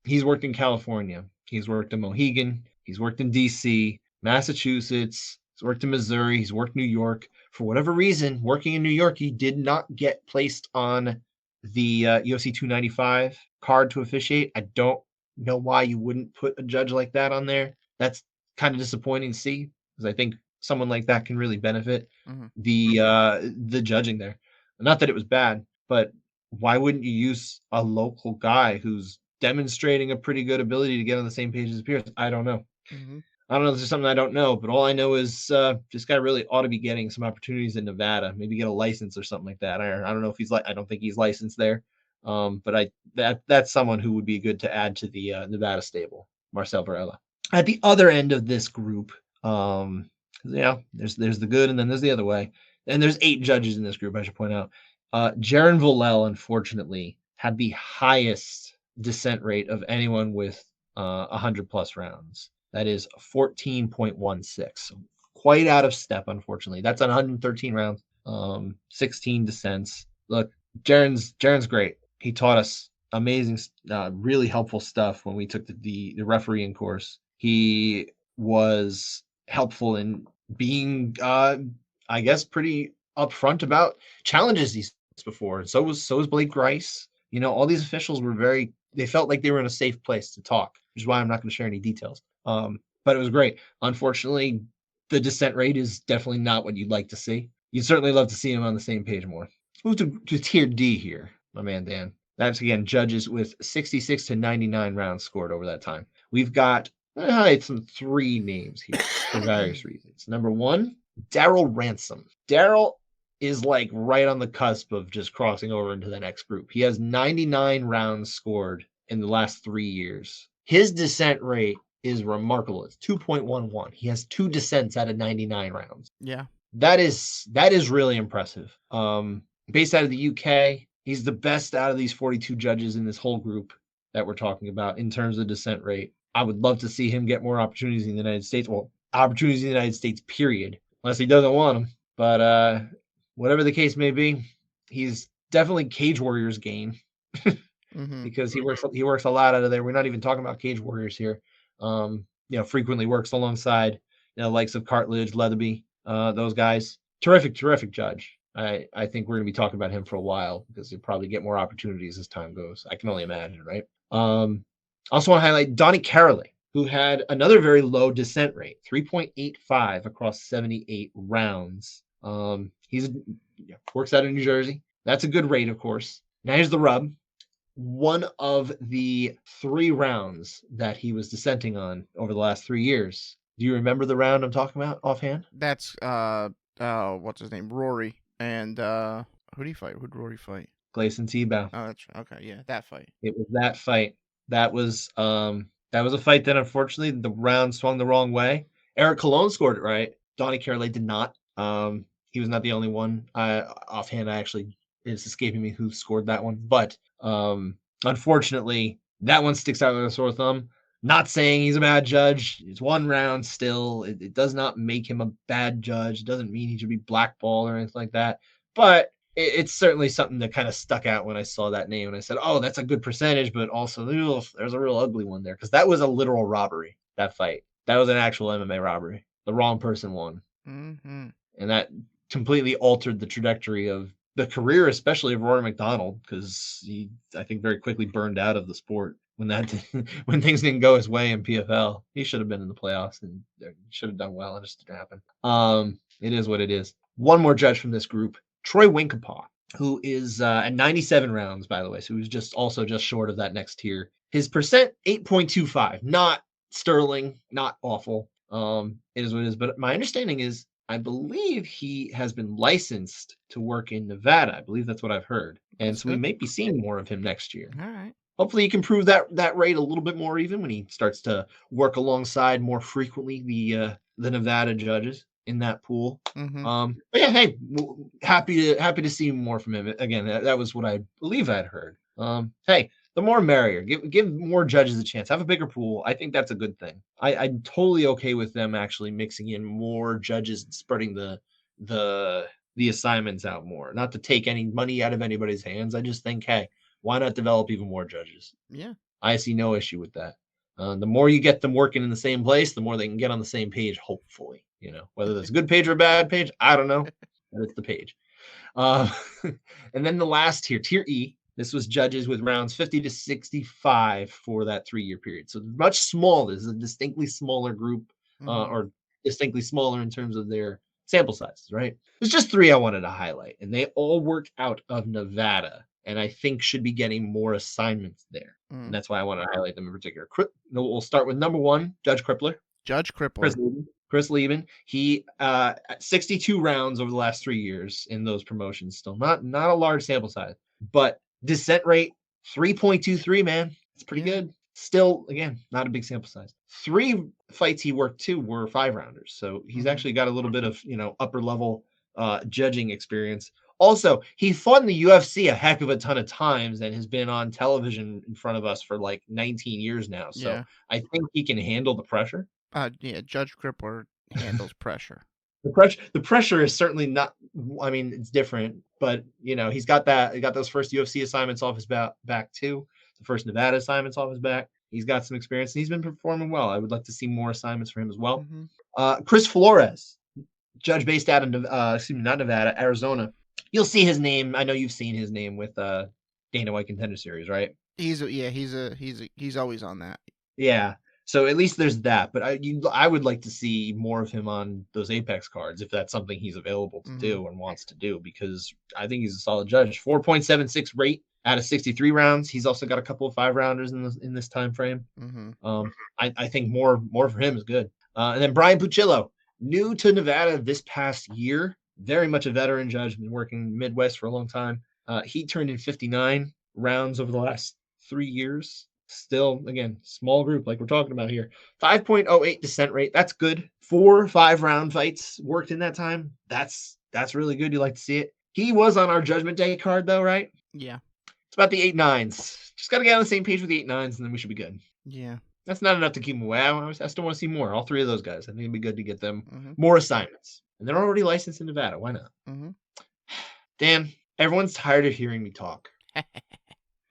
He's worked in California. He's worked in Mohegan. He's worked in DC, Massachusetts. He's worked in Missouri. He's worked New York. For whatever reason, working in New York, he did not get placed on the UFC 295 card to officiate. I don't know why you wouldn't put a judge like that on there. That's kind of disappointing to see, because I think someone like that can really benefit the judging there. Not that it was bad, but why wouldn't you use a local guy who's demonstrating a pretty good ability to get on the same page as his peers? I don't know. I don't know if there's something I don't know, but all I know is this guy really ought to be getting some opportunities in Nevada, maybe get a license or something like that. I don't know if I don't think he's licensed there. But that's someone who would be good to add to the Nevada stable, Marcel Varela. At the other end of this group, there's the good, and then there's the other way. And there's 8 judges in this group, I should point out. Jaron Villel, unfortunately, had the highest dissent rate of anyone with 100 plus rounds. That is 14.16. Quite out of step, unfortunately. That's on 113 rounds, 16 dissents. Look, Jaron's great. He taught us amazing, really helpful stuff when we took the refereeing course. He was helpful in being, I guess, pretty upfront about challenges he's before. And so was Blake Grice. All these officials were they felt like they were in a safe place to talk, which is why I'm not going to share any details. But it was great. Unfortunately, the dissent rate is definitely not what you'd like to see. You'd certainly love to see him on the same page more. Let's move to tier D here, my man Dan. That's, again, judges with 66 to 99 rounds scored over that time. We've got some 3 names here for various reasons. Number 1, Daryl Ransom. Daryl is like right on the cusp of just crossing over into the next group. He has 99 rounds scored in the last 3 years. His descent rate is remarkable. It's 2.11. He has 2 descents out of 99 rounds. Yeah. That is really impressive. Based out of the UK, he's the best out of these 42 judges in this whole group that we're talking about in terms of descent rate. I would love to see him get more opportunities in the United States. Well, opportunities in the United States, period. Unless he doesn't want them. But whatever the case may be, he's definitely Cage Warriors gain because he works a lot out of there. We're not even talking about Cage Warriors here. Frequently works alongside likes of Cartledge, Leatherby, those guys. Terrific judge. I think we're going to be talking about him for a while because he'll probably get more opportunities as time goes. I can only imagine, right? Also want to highlight Donnie Carolee, who had another very low descent rate, 3.85 across 78 rounds. He's works out of New Jersey. That's a good rate, of course. Now here's the rub. One of the 3 rounds that he was dissenting on over the last 3 years. Do you remember the round I'm talking about offhand? That's what's his name? Rory. And who did he fight? Who'd Rory fight? Gleison Tebow. Oh, that's okay. Yeah, that fight. It was that fight. That was a fight that unfortunately the round swung the wrong way. Eric Colon scored it right. Donnie Carolee did not. He was not the only one. Offhand, it's escaping me who scored that one. But unfortunately, that one sticks out like a sore thumb. Not saying he's a bad judge. It's 1 round still. It does not make him a bad judge. It doesn't mean he should be blackballed or anything like that. But it's certainly something that kind of stuck out when I saw that name. And I said, oh, that's a good percentage, but also there's a real ugly one there. Because that was a literal robbery, that fight. That was an actual MMA robbery. The wrong person won. Mm-hmm. And that completely altered the trajectory of the career, especially of Rory McDonald, because he, I think, very quickly burned out of the sport when things didn't go his way in PFL. He should have been in the playoffs and should have done well. It just didn't happen. It is what it is. One more judge from this group, Troy Winkapaw, who is at 97 rounds, by the way, so he was just short of that next tier. His percent 8.25, not sterling, not awful. It is what it is. But my understanding is, I believe he has been licensed to work in Nevada. I believe that's what I've heard. And so we may be seeing more of him next year. All right. Hopefully he can prove that rate a little bit more even when he starts to work alongside more frequently the Nevada judges in that pool. Mm-hmm. But yeah, hey, happy to see more from him. Again, that was what I believe I'd heard. Hey, the more merrier. Give more judges a chance. Have a bigger pool. I think that's a good thing. I'm totally okay with them actually mixing in more judges and spreading the assignments out more. Not to take any money out of anybody's hands. I just think, hey, why not develop even more judges? Yeah. I see no issue with that. The more you get them working in the same place, the more they can get on the same page, hopefully. Whether that's a good page or a bad page, I don't know. But it's the page. And then the last tier E, this was judges with rounds 50 to 65 for that 3-year period. So much smaller. This is a distinctly smaller group, or distinctly smaller in terms of their sample sizes, right? There's just 3 I wanted to highlight, and they all work out of Nevada, and I think should be getting more assignments there. And that's why I want to highlight them in particular. We'll start with number 1, Judge Crippler. Chris Lieben. He at 62 rounds over the last 3 years in those promotions. Still not a large sample size, but descent rate 3.23, man. It's pretty good. Still, again, not a big sample size. 3 fights he worked too were 5-rounders. So he's actually got a little bit of, upper level judging experience. Also, he fought in the UFC a heck of a ton of times and has been on television in front of us for like 19 years now. So I think he can handle the pressure. Judge Crippler handles pressure. The pressure is certainly not. I mean, it's different, but he's got that. He got those first UFC assignments off his back too. The first Nevada assignments off his back. He's got some experience, and he's been performing well. I would like to see more assignments for him as well. Chris Flores, judge based out of not Nevada, Arizona. You'll see his name. I know you've seen his name with Dana White Contender Series, right? He's always on that. Yeah. So at least there's that, but I would like to see more of him on those Apex cards if that's something he's available to do and wants to do, because I think he's a solid judge. 4.76 rate out of 63 rounds. He's also got a couple of 5-rounders in this time frame. I think more for him is good. And then Brian Pucillo, new to Nevada this past year, very much a veteran judge, been working Midwest for a long time. He turned in 59 rounds over the last 3 years. Still, again, small group like we're talking about here. 5.08 dissent rate. That's good. 4 5-round fights worked in that time. That's really good. You like to see it. He was on our Judgment Day card, though, right? Yeah. It's about the 8-9s. Just got to get on the same page with the 8-9s, and then we should be good. Yeah. That's not enough to keep them away. I still want to see more. All 3 of those guys. I think it'd be good to get them more assignments. And they're already licensed in Nevada. Why not? Dan, everyone's tired of hearing me talk.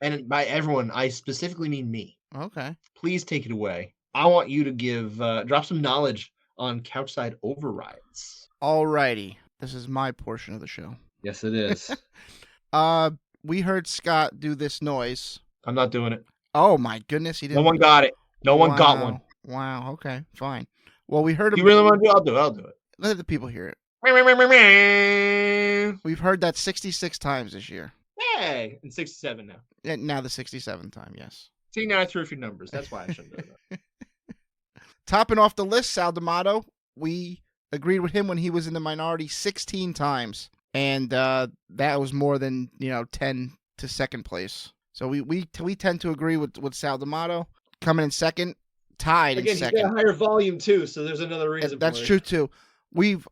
And by everyone, I specifically mean me. Okay. Please take it away. I want you to drop some knowledge on couchside overrides. Alrighty. This is my portion of the show. Yes, it is. We heard Scott do this noise. I'm not doing it. Oh my goodness, he didn't. No one got it. No one got one. Wow. Okay, fine. Well, we heard him. You really want to do it? I'll do it. Let the people hear it. We've heard that 66 times this year. Hey, and 67 now. And now the 67th time, yes. See, now I threw a few numbers. That's why I shouldn't do that. Topping off the list, Sal D'Amato. We agreed with him when he was in the minority 16 times. And that was more than 10 to second place. So we tend to agree with Sal D'Amato. Coming in second, tied Again, in second. he's got a higher volume too, so there's another reason. That's true too. We've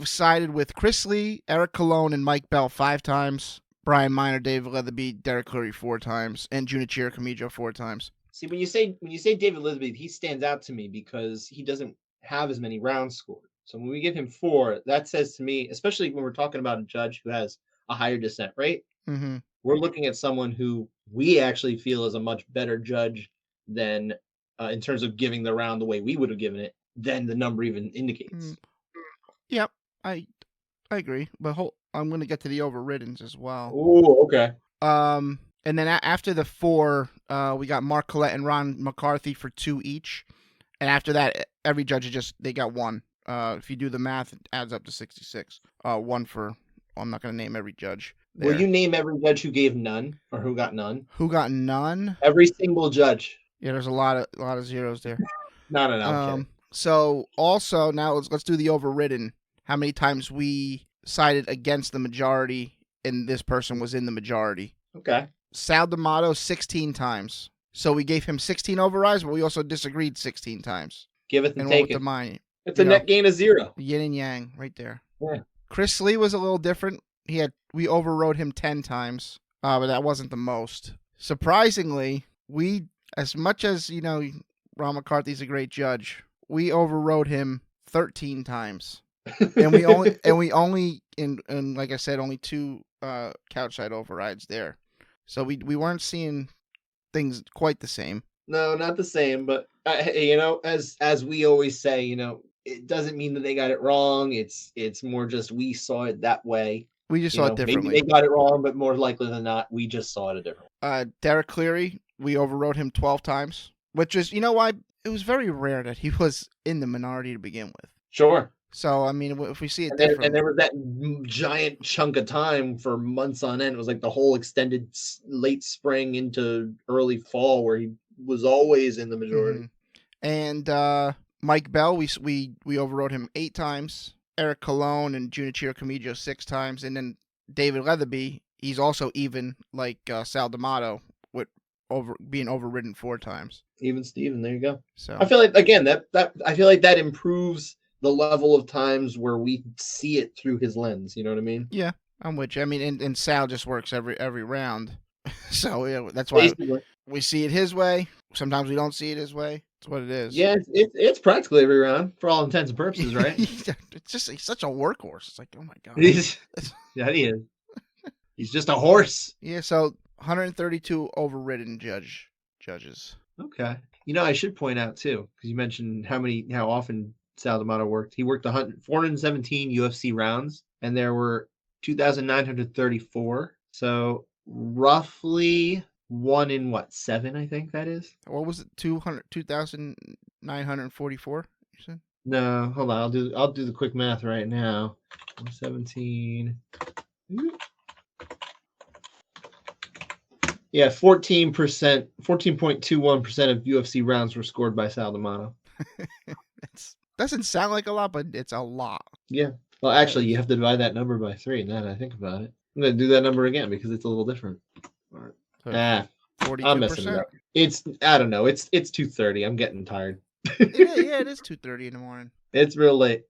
sided with Chris Lee, Eric Colon, and Mike Bell 5 times. Brian Miner, David Leatherby, Derek Cleary 4 times, and Junichiro Kamijo 4 times. See, when you say David Leatherby, he stands out to me because he doesn't have as many rounds scored. So when we give him 4, that says to me, especially when we're talking about a judge who has a higher dissent rate, we're looking at someone who we actually feel is a much better judge than, in terms of giving the round the way we would have given it, than the number even indicates. Yep, I agree. But I'm going to get to the overriddens as well. Oh, okay. And then after the 4, we got Mark Collette and Ron McCarthy for 2 each. And after that, every judge they got 1. If you do the math, it adds up to 66. 1 for, I'm not going to name every judge. There. Will you name every judge who gave none or who got none? Who got none? Every single judge. Yeah, there's a lot of zeros there. No. So also now let's do the overridden. How many times we sided against the majority and this person was in the majority? Okay. Sal D'Amato 16 times. So we gave him 16 overrides, but we also disagreed 16 times. Give it and take it. It's a net gain of 0. Yin and yang right there. Yeah. Chris Lee was a little different. We overrode him 10 times, but that wasn't the most. Surprisingly, as much as Ron McCarthy's a great judge, we overrode him 13 times, and we only like I said, only 2 couchside overrides there. So we weren't seeing things quite the same. No, not the same, but as we always say, it doesn't mean that they got it wrong. It's more just we saw it that way. We just saw it differently. Maybe they got it wrong, but more likely than not, we just saw it a different way. Derek Cleary, we overrode him 12 times, which is, why? It was very rare that he was in the minority to begin with. Sure. So, I mean, if we see it differently. And there was that giant chunk of time for months on end. It was like the whole extended late spring into early fall where he was always in the majority. And Mike Bell, we overrode him 8 times. Eric Colon and Junichiro Kamijo 6 times. And then David Leatherby, he's also even like Sal D'Amato with being overridden 4 times. Even Steven, there you go. So I feel like, again, I feel like that improves the level of times where we see it through his lens. You know what I mean? Yeah, I'm with you. I mean, and Sal just works every round. So that's why we see it his way. Sometimes we don't see it his way. That's what it is. Yeah, it's practically every round for all intents and purposes, right? He's such a workhorse. It's like, oh my god. Yeah, he is. He's just a horse. Yeah, so 132 overridden judges. Okay. I should point out too, because you mentioned how often Sal D'Amato worked. He worked 417 UFC rounds, and there were 2,934. So roughly 1 in 7, I think that is. What was it? 2,944? You said? No, hold on. I'll do the quick math right now. 117. Yeah, 14%, 14.21% of UFC rounds were scored by Sal D'Amato. Doesn't sound like a lot, but it's a lot. Yeah. Well, actually, you have to divide that number by 3. Now that I think about it, I'm gonna do that number again because it's a little different. All right. Ah, I'm messing it 42%. up. I don't know. It's 2:30. I'm getting tired. Yeah, it is 2:30 in the morning. It's real late.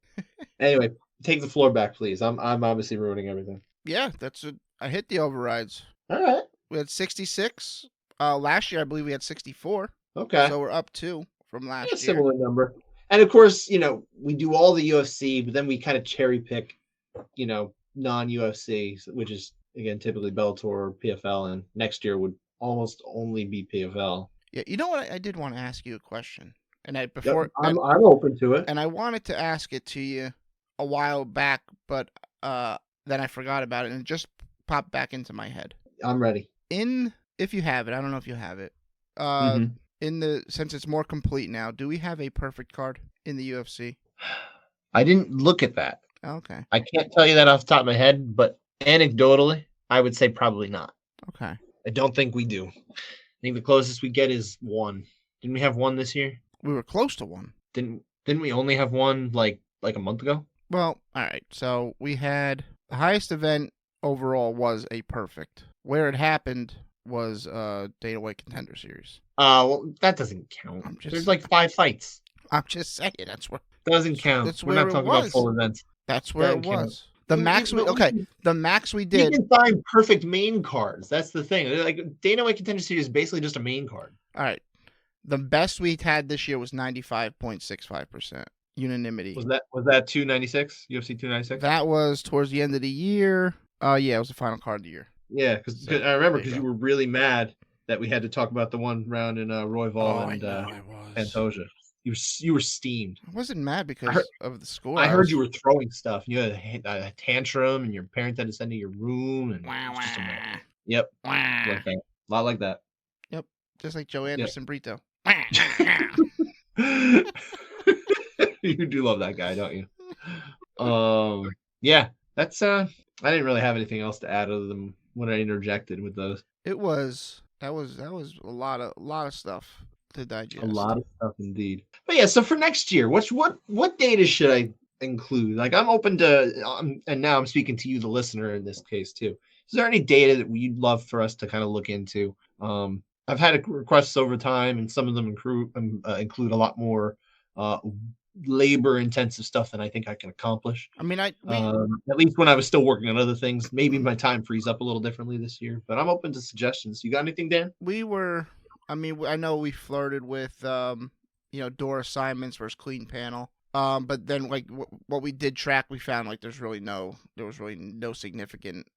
Anyway, take the floor back, please. I'm obviously ruining everything. Yeah, I hit the overrides. All right. We had 66. Last year I believe we had 64. Okay. So we're up 2 from last year. Similar number. And of course, we do all the UFC, but then we kind of cherry pick, non-UFC, which is again typically Bellator or PFL, and next year would almost only be PFL. Yeah, you know what? I did want to ask you a question, and I'm open to it. And I wanted to ask it to you a while back, but then I forgot about it, and it just popped back into my head. I'm ready. If you have it, I don't know if you have it. Since it's more complete now, do we have a perfect card in the UFC? I didn't look at that. Okay. I can't tell you that off the top of my head, but anecdotally, I would say probably not. Okay. I don't think we do. I think the closest we get is 1. Didn't we have 1 this year? We were close to 1. Didn't we only have 1 like a month ago? Well, all right. So we had the highest event overall was a perfect. Where it happened was Dana White Contender Series. Well, that doesn't count. There's like 5 fights. I'm just saying that's where doesn't count. We're not talking about full events. That's where it was. The max we did. We can find perfect main cards. That's the thing. Like Dana White Contender Series is basically just a main card. All right. The best we had this year was 95.65% unanimity. Was that 296? UFC 296? That was towards the end of the year. Yeah, it was the final card of the year. Yeah, because I remember because you were really mad that we had to talk about the one round in Royval and Pantoja. You were steamed. I wasn't mad because of the score. I heard you were throwing stuff. You had a tantrum, and your parents had to send you to your room. And just a yep, a lot like that. Yep, just like Joe Anderson Brito. You do love that guy, don't you? Yeah, that's I didn't really have anything else to add other than when I interjected with those. That was a lot of stuff to digest. A lot of stuff indeed. But yeah, so for next year, what data should I include? Like I'm open to, and now I'm speaking to you, the listener, in this case too. Is there any data that you'd love for us to kind of look into? I've had requests over time, and some of them include a lot more labor-intensive stuff than I think I can accomplish. I mean, at least when I was still working on other things. Maybe my time frees up a little differently this year, but I'm open to suggestions. You got anything, Dan? I know we flirted with, door assignments versus clean panel. But then like what we did track, we found like there was really no significant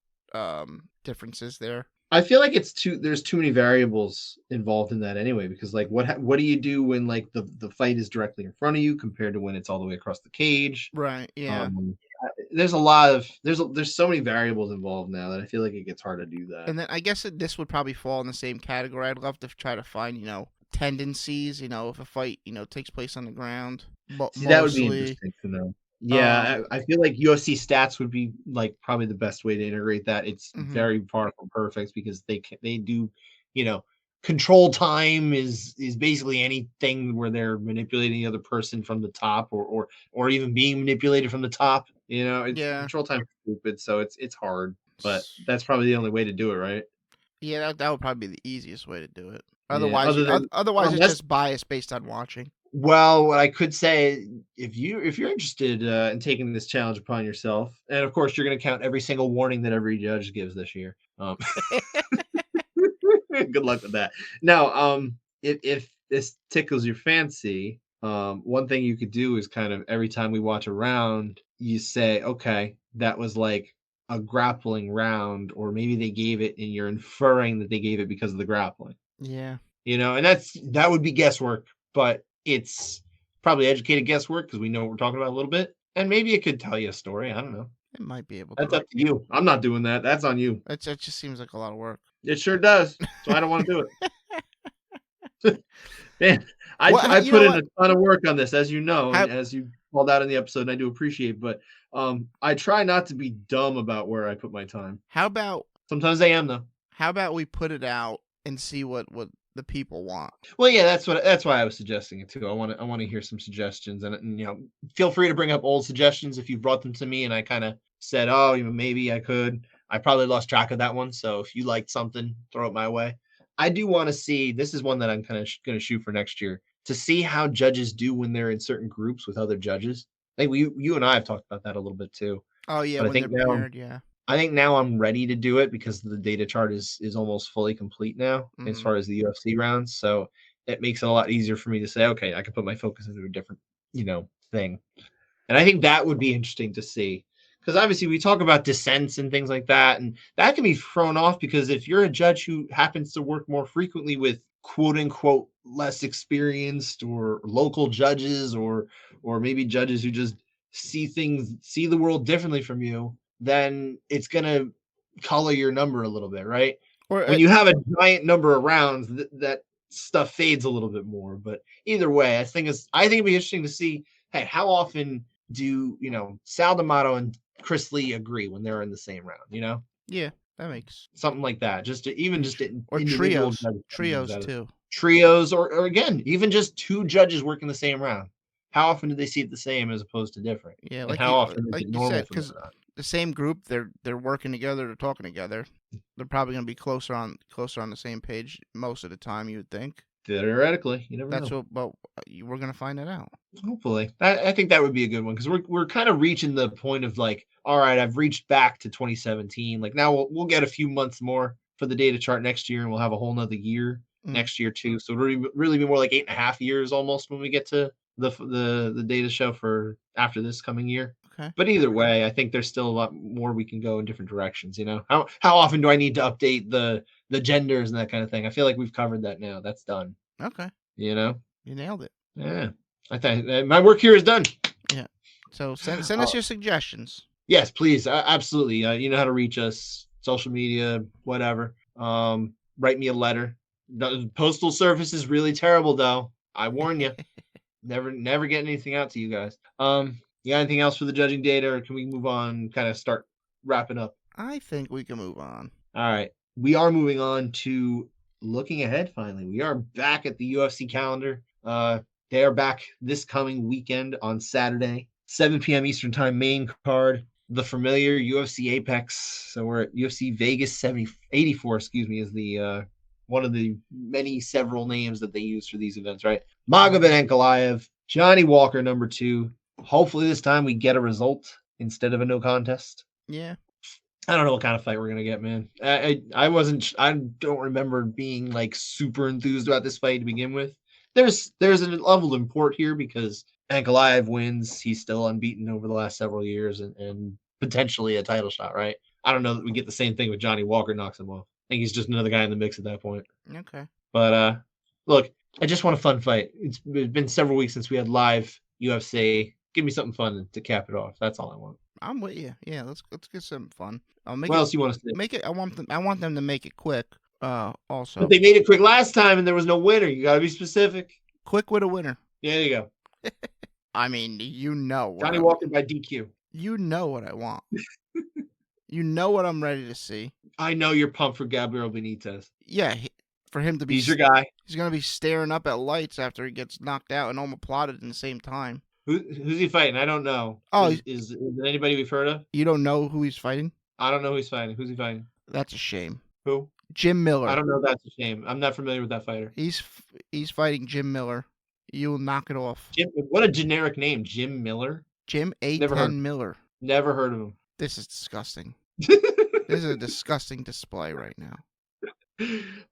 differences there. I feel like there's too many variables involved in that anyway, because like what do you do when like the fight is directly in front of you compared to when it's all the way across the cage? Right. Yeah. There's so many variables involved now that I feel like it gets hard to do that. And then I guess this would probably fall in the same category. I'd love to try to find, tendencies, if a fight, takes place on the ground. But that would be interesting to know. Yeah, I feel like UFC stats would be like probably the best way to integrate that. It's very far from perfect because they do, control time is basically anything where they're manipulating the other person from the top or even being manipulated from the top. Control time is stupid, so it's hard, but that's probably the only way to do it, right? Yeah, that would probably be the easiest way to do it. Otherwise, it's just bias based on watching. Well, what I could say, if you're interested in taking this challenge upon yourself, and of course you're going to count every single warning that every judge gives this year. Good luck with that. Now, if this tickles your fancy, one thing you could do is kind of every time we watch a round, you say, okay, that was like a grappling round, or maybe they gave it and you're inferring that they gave it because of the grappling. Yeah. And that would be guesswork, but it's probably educated guesswork because we know what we're talking about a little bit. And maybe it could tell you a story. I don't know. It might be able to. That's up to you. I'm not doing that. That's on you. It just seems like a lot of work. It sure does. So I don't want to do it. Man, I put in a ton of work on this, as you know, and as you called out in the episode, and I do appreciate, but I try not to be dumb about where I put my time. How about... Sometimes I am, though. How about we put it out and see what the people want. Well, yeah, that's why I was suggesting it too. I want to hear some suggestions, and feel free to bring up old suggestions if you brought them to me, and I kind of said, oh, maybe I could. I probably lost track of that one. So if you liked something, throw it my way. I do want to see. This is one that I'm kind of going to shoot for next year to see how judges do when they're in certain groups with other judges. I think you and I have talked about that a little bit too. Oh yeah, But when they're paired, yeah. I think now I'm ready to do it because the data chart is almost fully complete now as Mm-hmm. far as the UFC rounds. So it makes it a lot easier for me to say, okay, I can put my focus into a different, thing. And I think that would be interesting to see. Because obviously we talk about dissents and things like that, and that can be thrown off because if you're a judge who happens to work more frequently with quote unquote less experienced or local judges or maybe judges who just see the world differently from you, then it's gonna color your number a little bit, right? Or When you have a giant number of rounds, that stuff fades a little bit more. But either way, I think it'd be interesting to see, hey, how often do Sal D'Amato and Chris Lee agree when they're in the same round? yeah, that makes Something like that. Even just or individual trios too. trios, or again, even just two judges working the same round. How often do they see it the same as opposed to different? Yeah, And how often is like it you normal said, for them because or not? the same group, they're working together, they're talking together. They're probably going to be closer on the same page most of the time. You would think. Theoretically, you never That's know. what, but we're going to find it out. Hopefully, I think that would be a good one because we're kind of reaching the point of like, all right, I've reached back to 2017. Like now we'll get a few months more for the data chart next year, and we'll have a whole nother year Mm, next year too. So it'll really be more like 8.5 years almost when we get to the data show for after this coming year. okay. But either way, I think there's still a lot more we can go in different directions. How often do I need to update the genders and that kind of thing? I feel like we've covered that now. That's done. Okay. You know. You nailed it. Yeah, I think my work here is done. Yeah. So send us Uh, your suggestions. yes, please, absolutely. You know how to reach us, social media, whatever. Write me a letter. The postal service is really terrible, though. I warn you. Never get anything out to you guys. You got anything else for the judging data, or can we move on? Kind of start wrapping up. I think we can move on. All right, we are moving on to looking ahead. Finally, we are back at the UFC calendar. They are back this coming weekend on Saturday, 7 p.m. Eastern Time, main card. The familiar UFC Apex. So we're at UFC Vegas 84, excuse me, is the one of the several names that they use for these events, right? Magomed Ankalaev, Johnny Walker, number 2. Hopefully this time we get a result instead of a no contest. Yeah. I don't know what kind of fight we're gonna get, man. I don't remember being like super enthused about this fight to begin with. There's a level of import here because Ankalaev wins. He's still unbeaten over the last several years and potentially a title shot, right? I don't know that we get the same thing with Johnny Walker knocks him off. I think he's just another guy in the mix at that point. Okay. But look, I just want a fun fight. It's been several weeks since we had live UFC. Give me something fun to cap it off. That's all I want. I'm with you. Yeah, let's get something fun. What else you want to say? Make it. I want them to make it quick. Also. But they made it quick last time, and there was no winner. You got to be specific. Quick with a winner. Yeah, there you go. I mean, Johnny Walker by DQ. You know what I want. You know what I'm ready to see. I know you're pumped for Gabriel Benitez. Yeah, for him to be. He's your guy. He's gonna be staring up at lights after he gets knocked out and omoplotted in the same time. Who's he fighting? I don't know. Oh, is it anybody we've heard of? You don't know who he's fighting? I don't know who he's fighting. Who's he fighting? That's a shame. Who? Jim Miller. I don't know. That's a shame. I'm not familiar with that fighter. He's fighting Jim Miller. You will knock it off. What a generic name, Jim Miller. Jim A10 Miller. Never heard of him. This is disgusting. This is a disgusting display right now.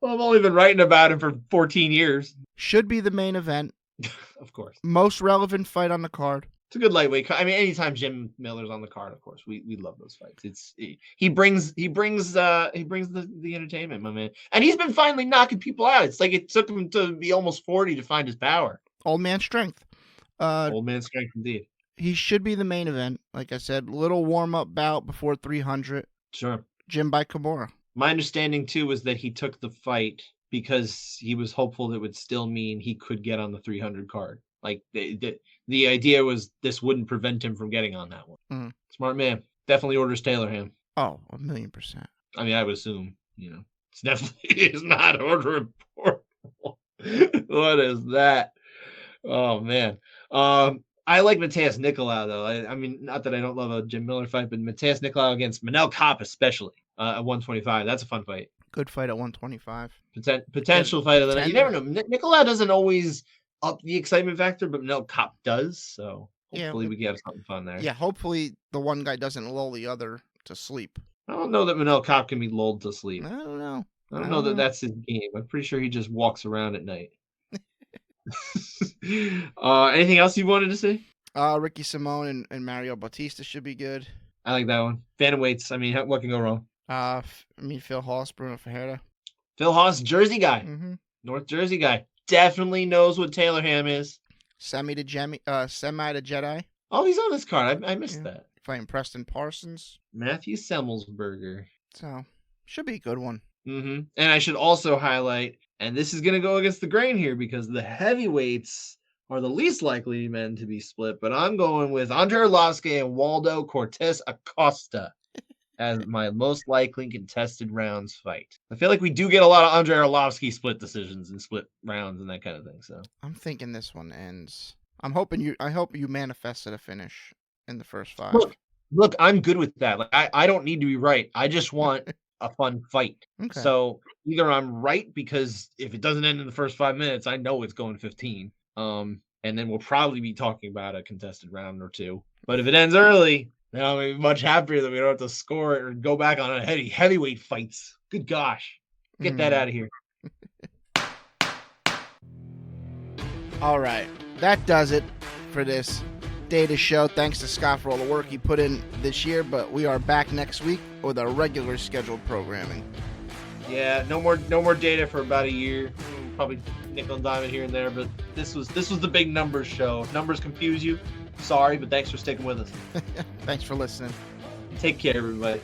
Well, I've only been writing about him for 14 years. Should be the main event. Of course. Most relevant fight on the card. It's a good lightweight. I mean, anytime Jim Miller's on the card, of course, we love those fights. He brings the entertainment, my man. And he's been finally knocking people out. It's like it took him to be almost 40 to find his power. Old man strength. Old man strength indeed. He should be the main event. Like I said, little warm-up bout before 300. Sure. Jim by Kimura. My understanding, too, was that he took the fight because he was hopeful that it would still mean he could get on the 300 card. Like, the idea was this wouldn't prevent him from getting on that one. Mm. Smart man. Definitely orders Taylor ham. Oh, 1,000,000%. I mean, I would assume, it's definitely is not ordering pork. What is that? Oh man. I like Mateus Nicolau though. I mean, not that I don't love a Jim Miller fight, but Mateus Nicolau against Manel Kape especially at 125. That's a fun fight. Good fight at 125. Potential fight of the night. You never Contender. know. Nicolau doesn't always up the excitement factor, but Manel Kape does. So Yeah, hopefully we get something fun there. yeah. Hopefully the one guy doesn't lull the other to sleep. I don't know that Manel Kape can be lulled to sleep. I don't know. I don't know that that's his game. I'm pretty sure he just walks around at night. Anything else you wanted to say? Ricky Simone and Mario Bautista should be good. I like that one. Bantamweights. I mean, what can go wrong? I mean, Phil Haas, Bruno Ferreira. Phil Haas, Jersey guy. Mm-hmm. North Jersey guy. Definitely knows what Taylor Ham is. Semi to Jedi. Oh, he's on this card. I missed that. Fighting Preston Parsons. Matthew Semmelsberger. So, should be a good one. Mm-hmm. And I should also highlight, and this is going to go against the grain here because the heavyweights are the least likely men to be split, but I'm going with Andre Arlovsky and Waldo Cortez Acosta as my most likely contested rounds fight. I feel like we do get a lot of Andre Arlovsky split decisions and split rounds and that kind of thing. So I'm thinking this one ends. I hope you manifested a finish in the first 5. Look, I'm good with that. Like I don't need to be right. I just want a fun fight. Okay. So either I'm right because if it doesn't end in the first 5 minutes, I know it's going 15. And then we'll probably be talking about a contested round or 2. But if it ends early, then I'll be much happier that we don't have to score it or go back on a heavyweight fights. Good gosh. Get that out of here. All right. That does it for this data show. Thanks to Scott for all the work he put in this year, but we are back next week with our regular scheduled programming. Yeah, no more data for about a year. Probably nickel and diamond here and there, but this was the big numbers show. If numbers confuse you, sorry, but thanks for sticking with us. Thanks for listening. Take care, everybody.